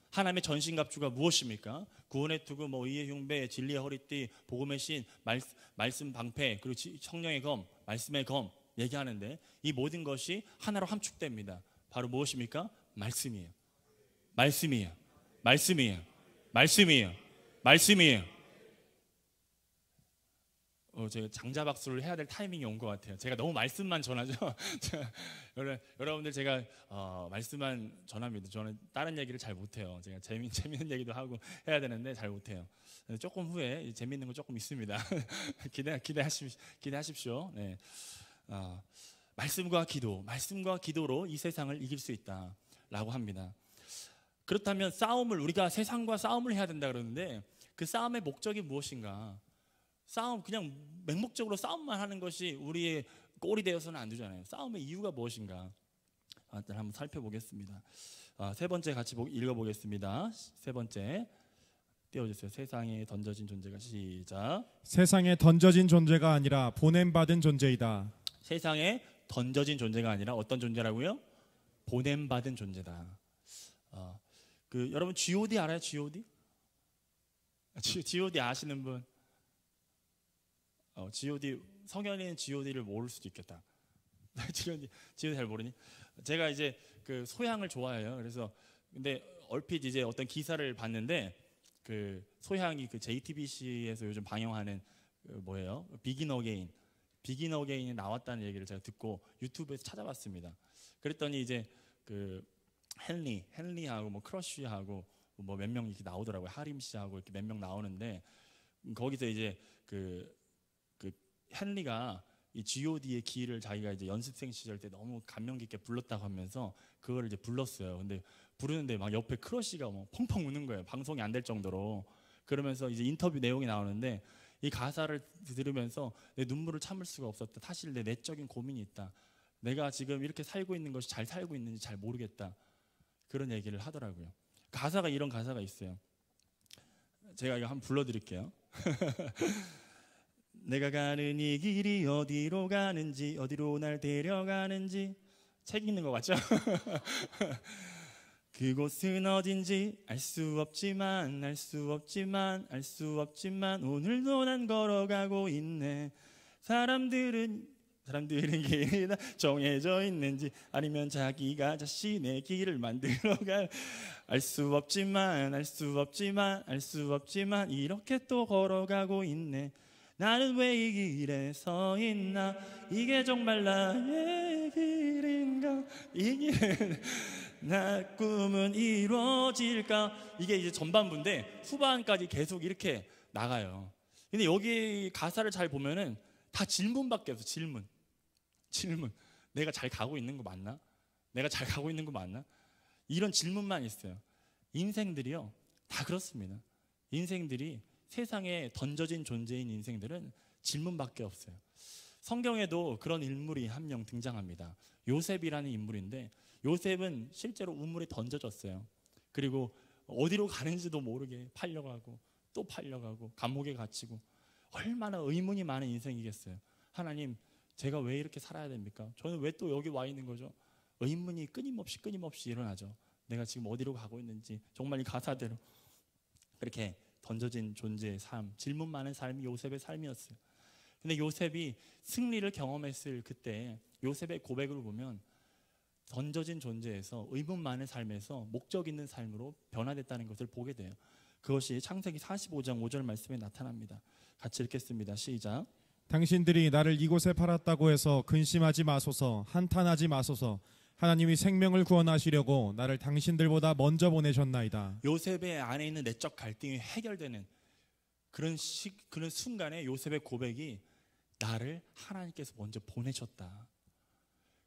하나님의 전신갑주가 무엇입니까? 구원의 투구, 의의 흉배, 진리의 허리띠, 복음의 신, 말씀 방패, 그리고 성령의 검, 말씀의 검 얘기하는데, 이 모든 것이 하나로 함축됩니다. 바로 무엇입니까? 말씀이에요. 말씀이에요. 말씀이에요. 말씀이에요. 말씀이에요. 제가 장자박수를 해야 될 타이밍이 온 것 같아요. 제가 너무 말씀만 전하죠. 여러분들 제가 말씀만 전합니다. 저는 다른 얘기를 잘 못해요. 제가 재밌는 얘기도 하고 해야 되는데 잘 못해요. 조금 후에 재밌는 거 조금 있습니다. 기대하십시오. 네. 말씀과 기도로 이 세상을 이길 수 있다라고 합니다. 그렇다면 우리가 세상과 싸움을 해야 된다 그러는데, 그 싸움의 목적이 무엇인가? 그냥 맹목적으로 싸움만 하는 것이 우리의 꼴이 되어서는 안 되잖아요. 싸움의 이유가 무엇인가? 한번 살펴보겠습니다. 세 번째 같이 읽어보겠습니다. 세 번째 띄워주세요. 세상에 던져진 존재가, 시작. 세상에 던져진 존재가 아니라 보냄받은 존재이다. 세상에 던져진 존재가 아니라 어떤 존재라고요? 보냄받은 존재다. 여러분 G.O.D 알아요? G.O.D? G.O.D 아시는 분? G.O.D, 성현이는 G.O.D를 모를 수도 있겠다. G.O.D 잘 모르니? 제가 이제 그 소향을 좋아해요. 그래서 근데 얼핏 이제 어떤 기사를 봤는데, 그 소향이 그 JTBC에서 요즘 방영하는 비긴 어게인, 비긴 어게인이 나왔다는 얘기를 제가 듣고 유튜브에서 찾아봤습니다. 그랬더니 이제 그 헨리하고 뭐 크러쉬하고 뭐 몇 명 이렇게 나오더라고요. 하림 씨하고 이렇게 몇 명 나오는데 거기서 이제 그 헨리가 이 G.O.D의 기를 자기가 이제 연습생 시절 때 너무 감명 깊게 불렀다고 하면서 그걸 이제 불렀어요. 근데 부르는데 막 옆에 크러쉬가 뭐 펑펑 우는 거예요. 방송이 안 될 정도로. 그러면서 이제 인터뷰 내용이 나오는데 이 가사를 들으면서 내 눈물을 참을 수가 없었다. 사실 내 내적인 고민이 있다. 내가 지금 이렇게 살고 있는 것이 잘 살고 있는지 잘 모르겠다. 그런 얘기를 하더라고요. 가사가 이런 가사가 있어요. 제가 이거 한번 불러드릴게요. 내가 가는 이 길이 어디로 가는지, 어디로 날 데려가는지 책 읽는 것 같죠? 그곳은 어딘지 알 수 없지만 알 수 없지만 알 수 없지만 오늘도 난 걸어가고 있네. 사람들은 길이 다 정해져 있는지 아니면 자기가 자신의 길을 만들어갈 알 수 없지만 알 수 없지만 알 수 없지만 이렇게 또 걸어가고 있네. 나는 왜 이 길에 서 있나? 이게 정말 나의 길인가? 이 길은 나 꿈은 이루어질까? 이게 이제 전반부인데 후반까지 계속 이렇게 나가요. 근데 여기 가사를 잘 보면은 다 질문밖에 없어. 질문. 내가 잘 가고 있는 거 맞나? 내가 잘 가고 있는 거 맞나? 이런 질문만 있어요. 인생들이요, 다 그렇습니다. 인생들이 세상에 던져진 존재인 인생들은 질문밖에 없어요. 성경에도 그런 인물이 한 명 등장합니다. 요셉이라는 인물인데 요셉은 실제로 우물에 던져졌어요. 그리고 어디로 가는지도 모르게 팔려가고 또 팔려가고 감옥에 갇히고 얼마나 의문이 많은 인생이겠어요. 하나님, 제가 왜 이렇게 살아야 됩니까? 저는 왜 또 여기 와 있는 거죠? 의문이 끊임없이 일어나죠. 내가 지금 어디로 가고 있는지. 정말 이 가사대로 그렇게 던져진 존재의 삶, 질문 많은 삶이 요셉의 삶이었어요. 근데 요셉이 승리를 경험했을 그때 요셉의 고백을 보면 던져진 존재에서 의문 많은 삶에서 목적 있는 삶으로 변화됐다는 것을 보게 돼요. 그것이 창세기 45장 5절 말씀에 나타납니다. 같이 읽겠습니다. 시작. 당신들이 나를 이곳에 팔았다고 해서 근심하지 마소서, 한탄하지 마소서. 하나님이 생명을 구원하시려고 나를 당신들보다 먼저 보내셨나이다. 요셉의 안에 있는 내적 갈등이 해결되는 그런 순간에 요셉의 고백이 나를 하나님께서 먼저 보내셨다.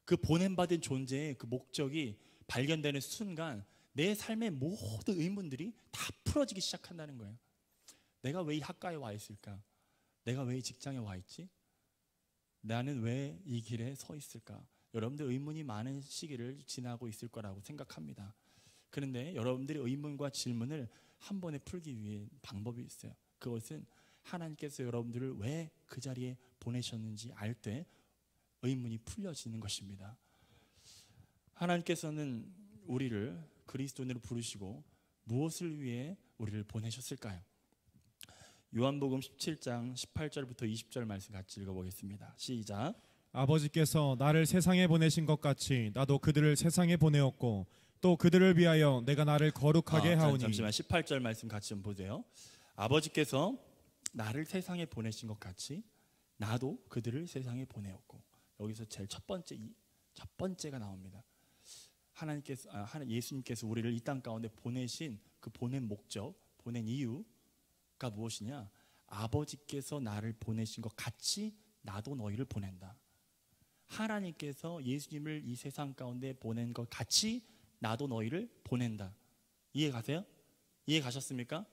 그 보냄받은 존재의 그 목적이 발견되는 순간 내 삶의 모든 의문들이 다 풀어지기 시작한다는 거예요. 내가 왜 이 학과에 와 있을까? 내가 왜 이 직장에 와 있지? 나는 왜 이 길에 서 있을까? 여러분들 의문이 많은 시기를 지나고 있을 거라고 생각합니다. 그런데 여러분들의 의문과 질문을 한 번에 풀기 위해 방법이 있어요. 그것은 하나님께서 여러분들을 왜 그 자리에 보내셨는지 알 때 의문이 풀려지는 것입니다. 하나님께서는 우리를 그리스도인으로 부르시고 무엇을 위해 우리를 보내셨을까요? 요한복음 17장 18절부터 20절 말씀 같이 읽어보겠습니다. 시작. 아버지께서 나를 세상에 보내신 것 같이 나도 그들을 세상에 보내었고 또 그들을 위하여 내가 나를 거룩하게 하오니. 잠시만 18절 말씀 같이 좀 보세요. 아버지께서 나를 세상에 보내신 것 같이 나도 그들을 세상에 보내었고. 여기서 제일 첫 번째가 나옵니다. 예수님께서 우리를 이 땅 가운데 보내신 그 보낸 목적, 보낸 이유가 무엇이냐? 아버지께서 나를 보내신 것 같이 나도 너희를 보낸다. 하나님께서 예수님을 이 세상 가운데 보낸 것 같이 나도 너희를 보낸다. 이해 가세요? 이해 가셨습니까?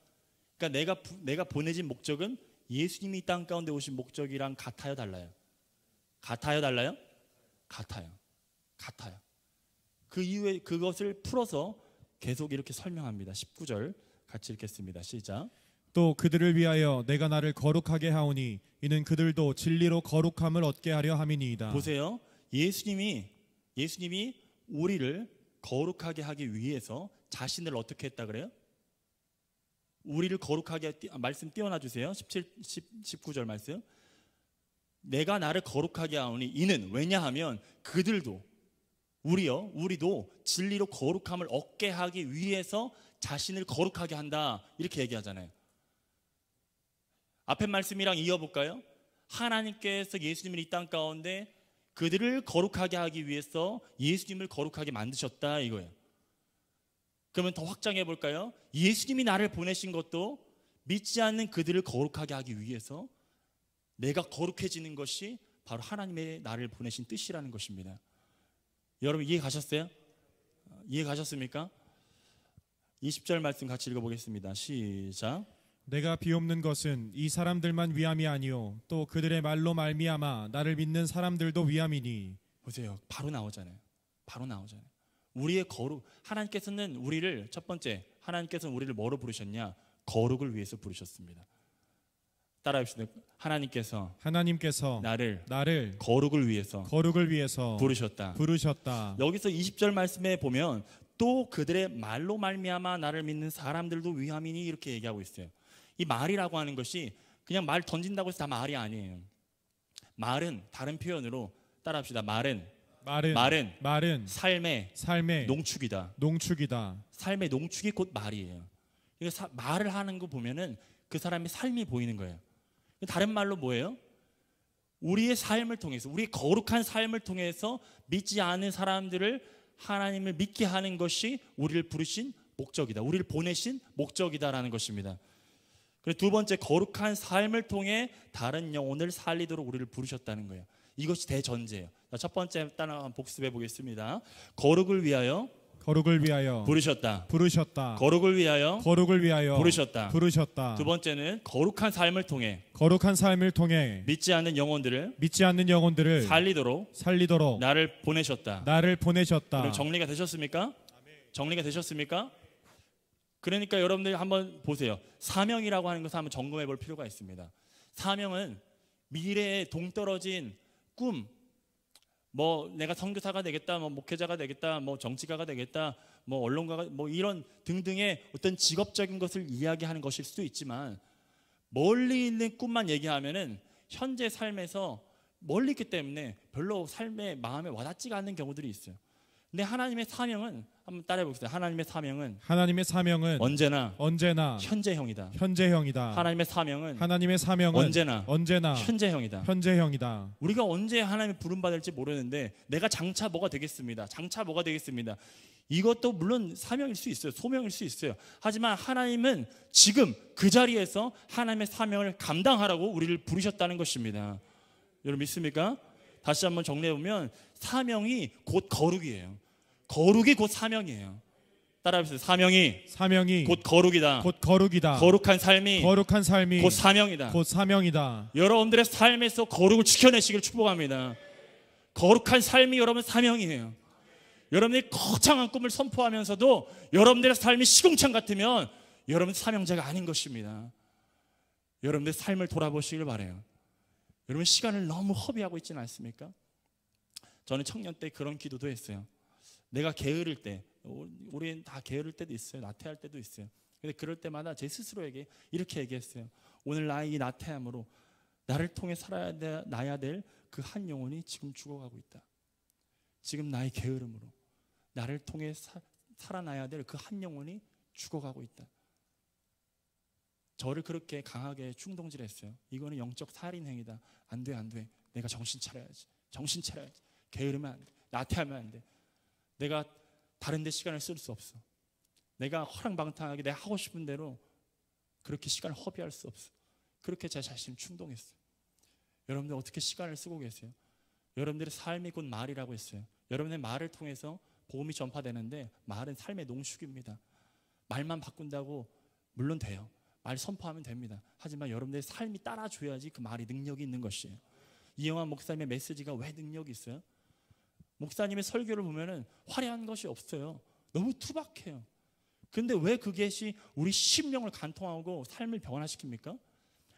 그러니까 내가 보내진 목적은 예수님이 이 땅 가운데 오신 목적이랑 같아요, 달라요? 같아요, 달라요? 같아요. 그 이후에 그것을 풀어서 계속 이렇게 설명합니다. 19절 같이 읽겠습니다. 시작. 또 그들을 위하여 내가 나를 거룩하게 하오니 이는 그들도 진리로 거룩함을 얻게 하려 함이니이다. 보세요. 예수님이 우리를 거룩하게 하기 위해서 자신을 어떻게 했다 그래요? 우리를 거룩하게 말씀 띄워놔 주세요. 19절 말씀. 내가 나를 거룩하게 하오니 이는 왜냐하면 그들도 우리도 진리로 거룩함을 얻게 하기 위해서 자신을 거룩하게 한다. 이렇게 얘기하잖아요. 앞에 말씀이랑 이어볼까요? 하나님께서 예수님을 이 땅 가운데 그들을 거룩하게 하기 위해서 예수님을 거룩하게 만드셨다 이거예요. 그러면 더 확장해 볼까요? 예수님이 나를 보내신 것도 믿지 않는 그들을 거룩하게 하기 위해서 내가 거룩해지는 것이 바로 하나님의 나를 보내신 뜻이라는 것입니다. 여러분 이해 가셨어요? 이해 가셨습니까? 20절 말씀 같이 읽어보겠습니다. 시작. 내가 비옵는 것은 이 사람들만 위함이 아니요 또 그들의 말로 말미암아 나를 믿는 사람들도 위함이니. 보세요. 바로 나오잖아요. 바로 나오잖아요. 우리의 거룩, 하나님께서는 우리를 첫 번째, 하나님께서는 우리를 뭐로 부르셨냐? 거룩을 위해서 부르셨습니다. 따라합시다. 하나님께서 나를 거룩을 위해서 부르셨다. 여기서 20절 말씀에 보면 또 그들의 말로 말미암아 나를 믿는 사람들도 위함이니 이렇게 얘기하고 있어요. 이 말이라고 하는 것이 그냥 말 던진다고 해서 다 말이 아니에요. 말은 다른 표현으로 따라합시다. 말은 삶의 농축이다. 삶의 농축이 곧 말이에요. 그러니까 말을 하는 거 보면은 그 사람의 삶이 보이는 거예요. 다른 말로 뭐예요? 우리의 삶을 통해서, 우리 거룩한 삶을 통해서 믿지 않은 사람들을 하나님을 믿게 하는 것이 우리를 부르신 목적이다. 우리를 보내신 목적이다라는 것입니다. 그리고 두 번째, 거룩한 삶을 통해 다른 영혼을 살리도록 우리를 부르셨다는 거예요. 이것이 대전제예요. 첫 번째 따라 복습해 보겠습니다. 거룩을 위하여 부르셨다. 거룩을 위하여 부르셨다. 두 번째는 거룩한 삶을 통해 믿지 않는 영혼들을 살리도록 나를 보내셨다. 그럼 정리가 되셨습니까? 정리가 되셨습니까? 그러니까 여러분들이 한번 보세요. 사명이라고 하는 것을 한번 점검해 볼 필요가 있습니다. 사명은 미래에 동떨어진 꿈, 뭐 내가 선교사가 되겠다, 뭐 목회자가 되겠다, 뭐 정치가가 되겠다, 뭐 언론가가 뭐 이런 등등의 어떤 직업적인 것을 이야기하는 것일 수도 있지만 멀리 있는 꿈만 얘기하면은 현재 삶에서 멀리 있기 때문에 별로 삶의 마음에 와닿지가 않는 경우들이 있어요. 근데 하나님의 사명은 한번 따라해 봅시다. 하나님의 사명은 언제나 현재형이다. 하나님의 사명은 언제나 현재형이다. 우리가 언제 하나님의 부름 받을지 모르는데 내가 장차 뭐가 되겠습니다. 이것도 물론 사명일 수 있어요. 소명일 수 있어요. 하지만 하나님은 지금 그 자리에서 하나님의 사명을 감당하라고 우리를 부르셨다는 것입니다. 여러분 믿습니까? 다시 한번 정리해 보면 사명이 곧 거룩이에요. 거룩이 곧 사명이에요. 따라해보세요. 사명이 곧 거룩이다. 거룩한 삶이 곧 사명이다. 여러분들의 삶에서 거룩을 지켜내시기를 축복합니다. 거룩한 삶이 여러분 사명이에요. 여러분들이 거창한 꿈을 선포하면서도 여러분들의 삶이 시궁창 같으면 여러분 사명자가 아닌 것입니다. 여러분들의 삶을 돌아보시길 바라요. 여러분 시간을 너무 허비하고 있지는 않습니까? 저는 청년 때 그런 기도도 했어요. 내가 게으를 때, 우리는 다 게으를 때도 있어요. 나태할 때도 있어요. 근데 그럴 때마다 제 스스로에게 이렇게 얘기했어요. 오늘 나의 이 나태함으로 나를 통해 살아야 될 그 한 영혼이 지금 죽어가고 있다. 지금 나의 게으름으로 나를 통해 살아나야 될 그 한 영혼이 죽어가고 있다. 저를 그렇게 강하게 충동질했어요. 이거는 영적 살인 행위다. 안 돼. 내가 정신 차려야지. 게으르면 안 돼. 나태하면 안 돼. 내가 다른 데 시간을 쓸 수 없어. 내가 허랑방탕하게 내가 하고 싶은 대로 그렇게 시간을 허비할 수 없어. 그렇게 제 자신을 충동했어요. 여러분들 어떻게 시간을 쓰고 계세요? 여러분들의 삶이 곧 말이라고 했어요. 여러분의 말을 통해서 복음이 전파되는데 말은 삶의 농축입니다. 말만 바꾼다고 물론 돼요. 말 선포하면 됩니다. 하지만 여러분들의 삶이 따라줘야지 그 말이 능력이 있는 것이에요. 이영환 목사님의 메시지가 왜 능력이 있어요? 목사님의 설교를 보면은 화려한 것이 없어요. 너무 투박해요. 근데 왜 그것이 우리 심령을 간통하고 삶을 변화시킵니까?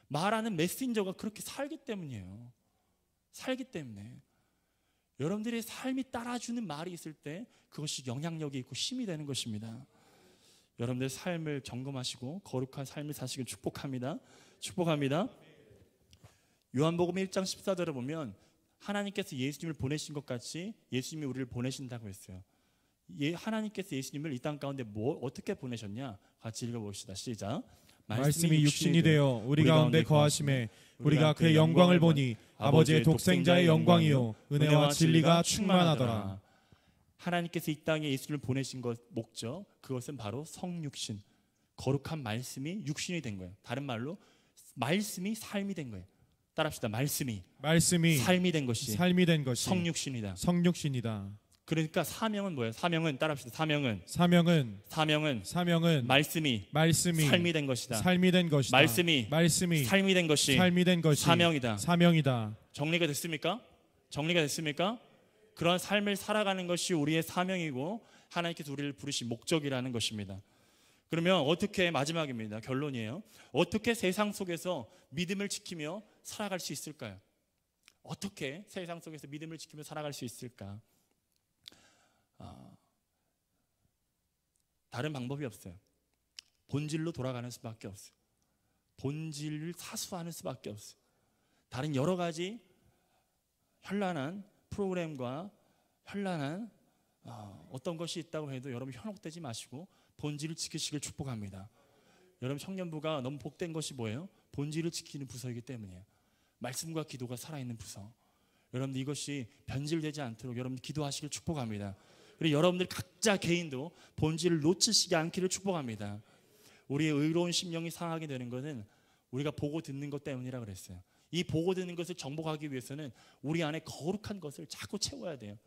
말하는 메신저가 그렇게 살기 때문이에요. 여러분들의 삶이 따라주는 말이 있을 때 그것이 영향력이 있고 힘이 되는 것입니다. 여러분들의 삶을 점검하시고 거룩한 삶을 사시길 축복합니다. 요한복음 1장 14절에 보면 하나님께서 예수님을 보내신 것 같이 예수님이 우리를 보내신다고 했어요. 하나님께서 예수님을 이 땅 가운데 어떻게 보내셨냐? 같이 읽어봅시다. 시작. 말씀이 육신이 되어 우리 가운데 거하심에 우리가 그의 영광을 보니 아버지의 독생자의 영광이요 은혜와 진리가 충만하더라. 하나님께서 이 땅에 예수를 보내신 것 목적, 그것은 바로 성육신, 거룩한 말씀이 육신이 된 거예요. 다른 말로 말씀이 삶이 된 거예요. 따라합시다. 말씀이 삶이 된 것이 성육신이다. 성육신이다. 그러니까 사명은 뭐예요? 사명은 따라합시다. 사명은 말씀이 삶이 된 것이다. 말씀이 삶이 된 것이 사명이다. 정리가 됐습니까? 그런 삶을 살아가는 것이 우리의 사명이고 하나님께서 우리를 부르신 목적이라는 것입니다. 그러면 어떻게, 마지막입니다. 결론이에요. 어떻게 세상 속에서 믿음을 지키며 살아갈 수 있을까요? 어떻게 세상 속에서 믿음을 지키며 살아갈 수 있을까? 다른 방법이 없어요. 본질로 돌아가는 수밖에 없어요. 본질을 사수하는 수밖에 없어요. 다른 여러 가지 현란한 프로그램과 현란한 어떤 것이 있다고 해도 여러분 현혹되지 마시고 본질을 지키시길 축복합니다. 여러분 청년부가 너무 복된 것이 뭐예요? 본질을 지키는 부서이기 때문이에요. 말씀과 기도가 살아있는 부서. 여러분들 이것이 변질되지 않도록 여러분 기도하시길 축복합니다. 그리고 여러분들 각자 개인도 본질을 놓치시지 않기를 축복합니다. 우리의 의로운 심령이 상하게 되는 것은 우리가 보고 듣는 것 때문이라 그랬어요. 이 보고 듣는 것을 정복하기 위해서는 우리 안에 거룩한 것을 자꾸 채워야 돼요.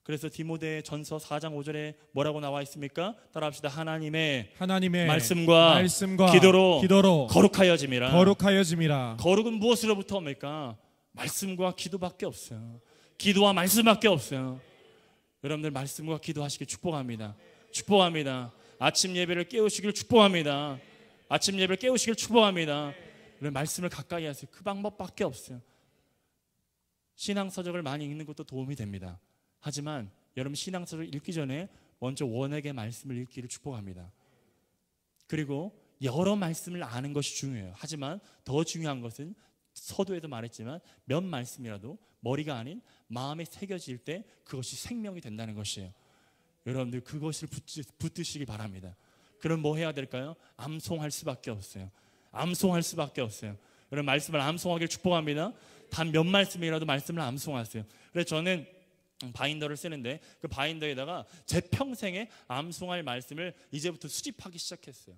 그래서 디모데 전서 4장 5절에 뭐라고 나와 있습니까? 따라합시다. 하나님의 말씀과 기도로 거룩하여짐이라. 거룩은 무엇으로부터 옵니까? 말씀과 기도밖에 없어요. 기도와 말씀밖에 없어요. 여러분들 말씀과 기도하시길 축복합니다. 아침 예배를 깨우시길 축복합니다. 말씀을 가까이 하세요. 그 방법밖에 없어요. 신앙서적을 많이 읽는 것도 도움이 됩니다. 하지만 여러분 신앙서를 읽기 전에 먼저 원액의 말씀을 읽기를 축복합니다. 그리고 여러 말씀을 아는 것이 중요해요. 하지만 더 중요한 것은 서두에도 말했지만 몇 말씀이라도 머리가 아닌 마음에 새겨질 때 그것이 생명이 된다는 것이에요. 여러분들 그것을 붙드시기 바랍니다. 그럼 뭐 해야 될까요? 암송할 수밖에 없어요. 여러분 말씀을 암송하길 축복합니다. 단 몇 말씀이라도 말씀을 암송하세요. 그래서 저는 바인더를 쓰는데 그 바인더에다가 제 평생에 암송할 말씀을 이제부터 수집하기 시작했어요.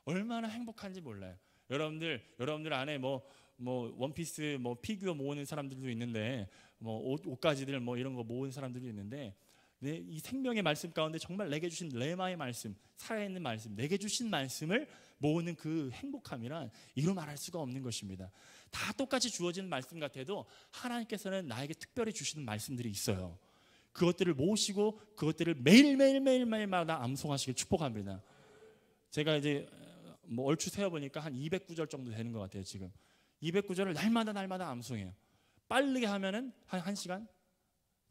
얼마나 행복한지 몰라요. 여러분들 안에 뭐 원피스 피규어 모으는 사람들도 있는데 옷가지들 이런 거 모으는 사람들도 있는데 이 생명의 말씀 가운데 정말 내게 주신 레마의 말씀, 살아있는 말씀, 내게 주신 말씀을 모으는 그 행복함이란 이루 말할 수가 없는 것입니다. 다 똑같이 주어지는 말씀 같아도 하나님께서는 나에게 특별히 주시는 말씀들이 있어요. 그것들을 모시고 그것들을 매일마다 암송하시길 축복합니다. 제가 이제 얼추 세어보니까 한 200구절 정도 되는 것 같아요. 지금 200구절을 날마다 암송해요. 빠르게 하면은 한 1시간,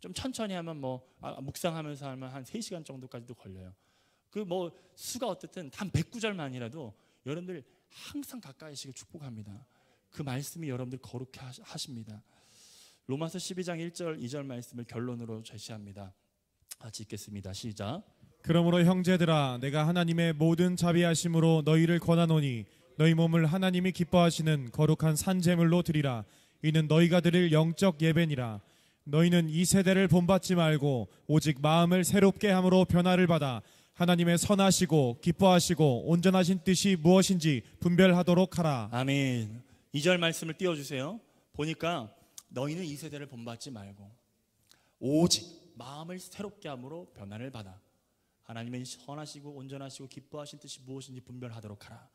좀 천천히 하면 묵상하면서 하면 한 3시간 정도까지도 걸려요. 수가 어떻든 단 100구절만이라도 여러분들 항상 가까이시길 축복합니다. 그 말씀이 여러분들 거룩해 하십니다. 로마서 12장 1절 2절 말씀을 결론으로 제시합니다. 같이 읽겠습니다. 시작. 그러므로 형제들아 내가 하나님의 모든 자비하심으로 너희를 권하노니 너희 몸을 하나님이 기뻐하시는 거룩한 산제물로 드리라. 이는 너희가 드릴 영적 예배니라. 너희는 이 세대를 본받지 말고 오직 마음을 새롭게 함으로 변화를 받아 하나님의 선하시고 기뻐하시고 온전하신 뜻이 무엇인지 분별하도록 하라. 아멘. 2절 말씀을 띄워주세요. 보니까 너희는 이 세대를 본받지 말고 오직 마음을 새롭게 함으로 변화를 받아 하나님의 선하시고 온전하시고 기뻐하신 뜻이 무엇인지 분별하도록 하라.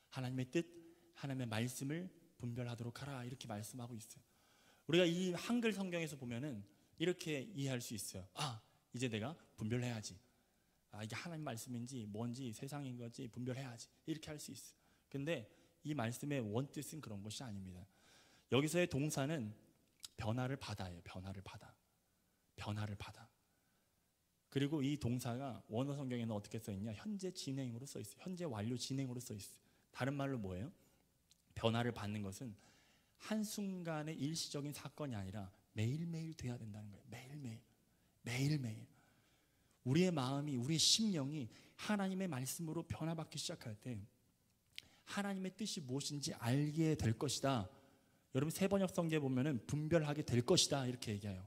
하나님의 뜻, 하나님의 말씀을 분별하도록 하라. 이렇게 말씀하고 있어요. 우리가 이 한글 성경에서 보면은 이렇게 이해할 수 있어요. 이제 내가 분별해야지. 이게 하나님 말씀인지 뭔지 세상인 건지 분별해야지. 이렇게 할 수 있어요. 근데 이 말씀의 원뜻은 그런 것이 아닙니다. 여기서의 동사는 변화를 받아요. 변화를 받아. 그리고 이 동사가 원어 성경에는 어떻게 써 있냐? 현재 진행으로 써 있어요. 현재 완료 진행으로 써 있어요. 다른 말로 뭐예요? 변화를 받는 것은 한순간의 일시적인 사건이 아니라 매일매일 돼야 된다는 거예요. 매일매일. 우리의 마음이, 우리의 심령이 하나님의 말씀으로 변화받기 시작할 때 하나님의 뜻이 무엇인지 알게 될 것이다. 여러분 세번역 성경에 보면은 분별하게 될 것이다 이렇게 얘기해요.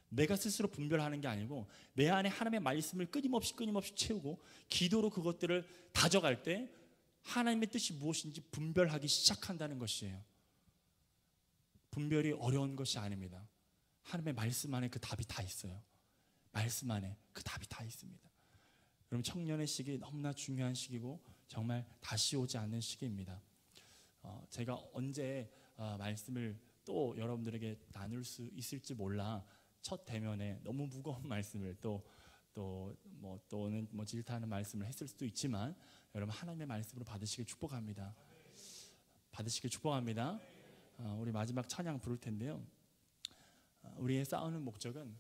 내가 스스로 분별하는 게 아니고 내 안에 하나님의 말씀을 끊임없이 채우고 기도로 그것들을 다져갈 때 하나님의 뜻이 무엇인지 분별하기 시작한다는 것이에요. 분별이 어려운 것이 아닙니다. 하나님의 말씀 안에 그 답이 다 있어요. 말씀 안에 그 답이 다 있습니다. 여러분 청년의 시기 너무나 중요한 시기고 정말 다시 오지 않는 시기입니다. 제가 언제 말씀을 또 여러분들에게 나눌 수 있을지 몰라 첫 대면에 너무 무거운 말씀을 또는 질타하는 말씀을 했을 수도 있지만 여러분 하나님의 말씀으로 받으시길 축복합니다. 받으시길 축복합니다. 우리 마지막 찬양 부를 텐데요. 우리의 싸우는 목적은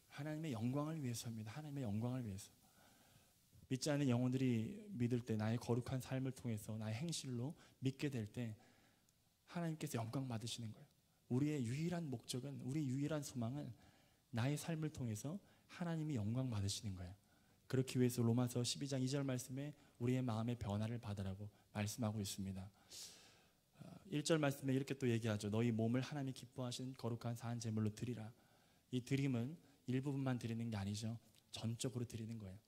하나님의 영광을 위해서입니다. 하나님의 영광을 위해서. 믿지 않는 영혼들이 믿을 때 나의 거룩한 삶을 통해서 나의 행실로 믿게 될 때 하나님께서 영광 받으시는 거예요. 우리의 유일한 목적은, 우리의 유일한 소망은 나의 삶을 통해서 하나님이 영광 받으시는 거예요. 그렇기 위해서 로마서 12장 2절 말씀에 우리의 마음의 변화를 받으라고 말씀하고 있습니다. 1절 말씀에 이렇게 또 얘기하죠. 너희 몸을 하나님이 기뻐하시는 거룩한 사한 제물로 드리라. 이 드림은 일부분만 드리는 게 아니죠. 전적으로 드리는 거예요.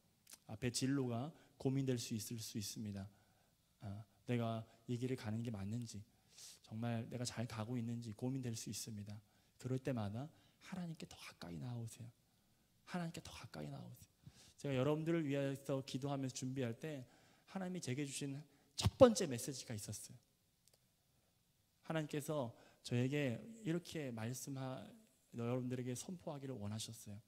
앞에 진로가 고민될 수 있습니다. 내가 이 길을 가는 게 맞는지, 정말 내가 잘 가고 있는지 고민될 수 있습니다. 그럴 때마다 하나님께 더 가까이 나아오세요. 하나님께 더 가까이 나아오세요. 제가 여러분들을 위해서 기도하면서 준비할 때 하나님이 제게 주신 첫 번째 메시지가 있었어요. 하나님께서 저에게 이렇게 여러분들에게 선포하기를 원하셨어요.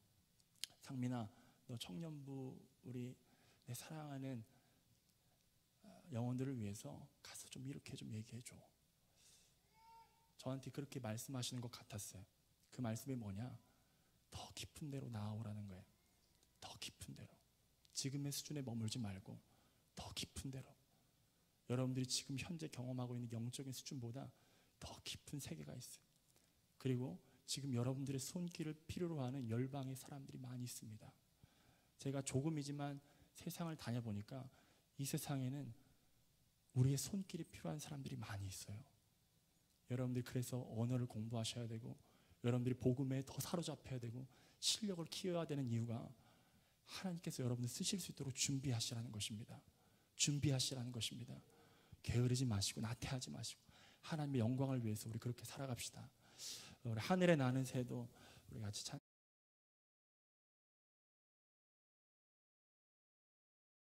상민아, 너 청년부 우리 내 사랑하는 영혼들을 위해서 가서 좀 이렇게 좀 얘기해줘. 저한테 그렇게 말씀하시는 것 같았어요. 그 말씀이 뭐냐? 더 깊은 데로 나아오라는 거예요. 더 깊은 데로. 지금의 수준에 머물지 말고 더 깊은 데로. 여러분들이 지금 현재 경험하고 있는 영적인 수준보다 더 깊은 세계가 있어요. 그리고 지금 여러분들의 손길을 필요로 하는 열방의 사람들이 많이 있습니다. 제가 조금이지만 세상을 다녀보니까 이 세상에는 우리의 손길이 필요한 사람들이 많이 있어요. 여러분들이 그래서 언어를 공부하셔야 되고 여러분들이 복음에 더 사로잡혀야 되고 실력을 키워야 되는 이유가 하나님께서 여러분들 쓰실 수 있도록 준비하시라는 것입니다. 준비하시라는 것입니다. 게으르지 마시고 나태하지 마시고 하나님의 영광을 위해서 우리 그렇게 살아갑시다. 우리 하늘에 나는 새도 우리 같이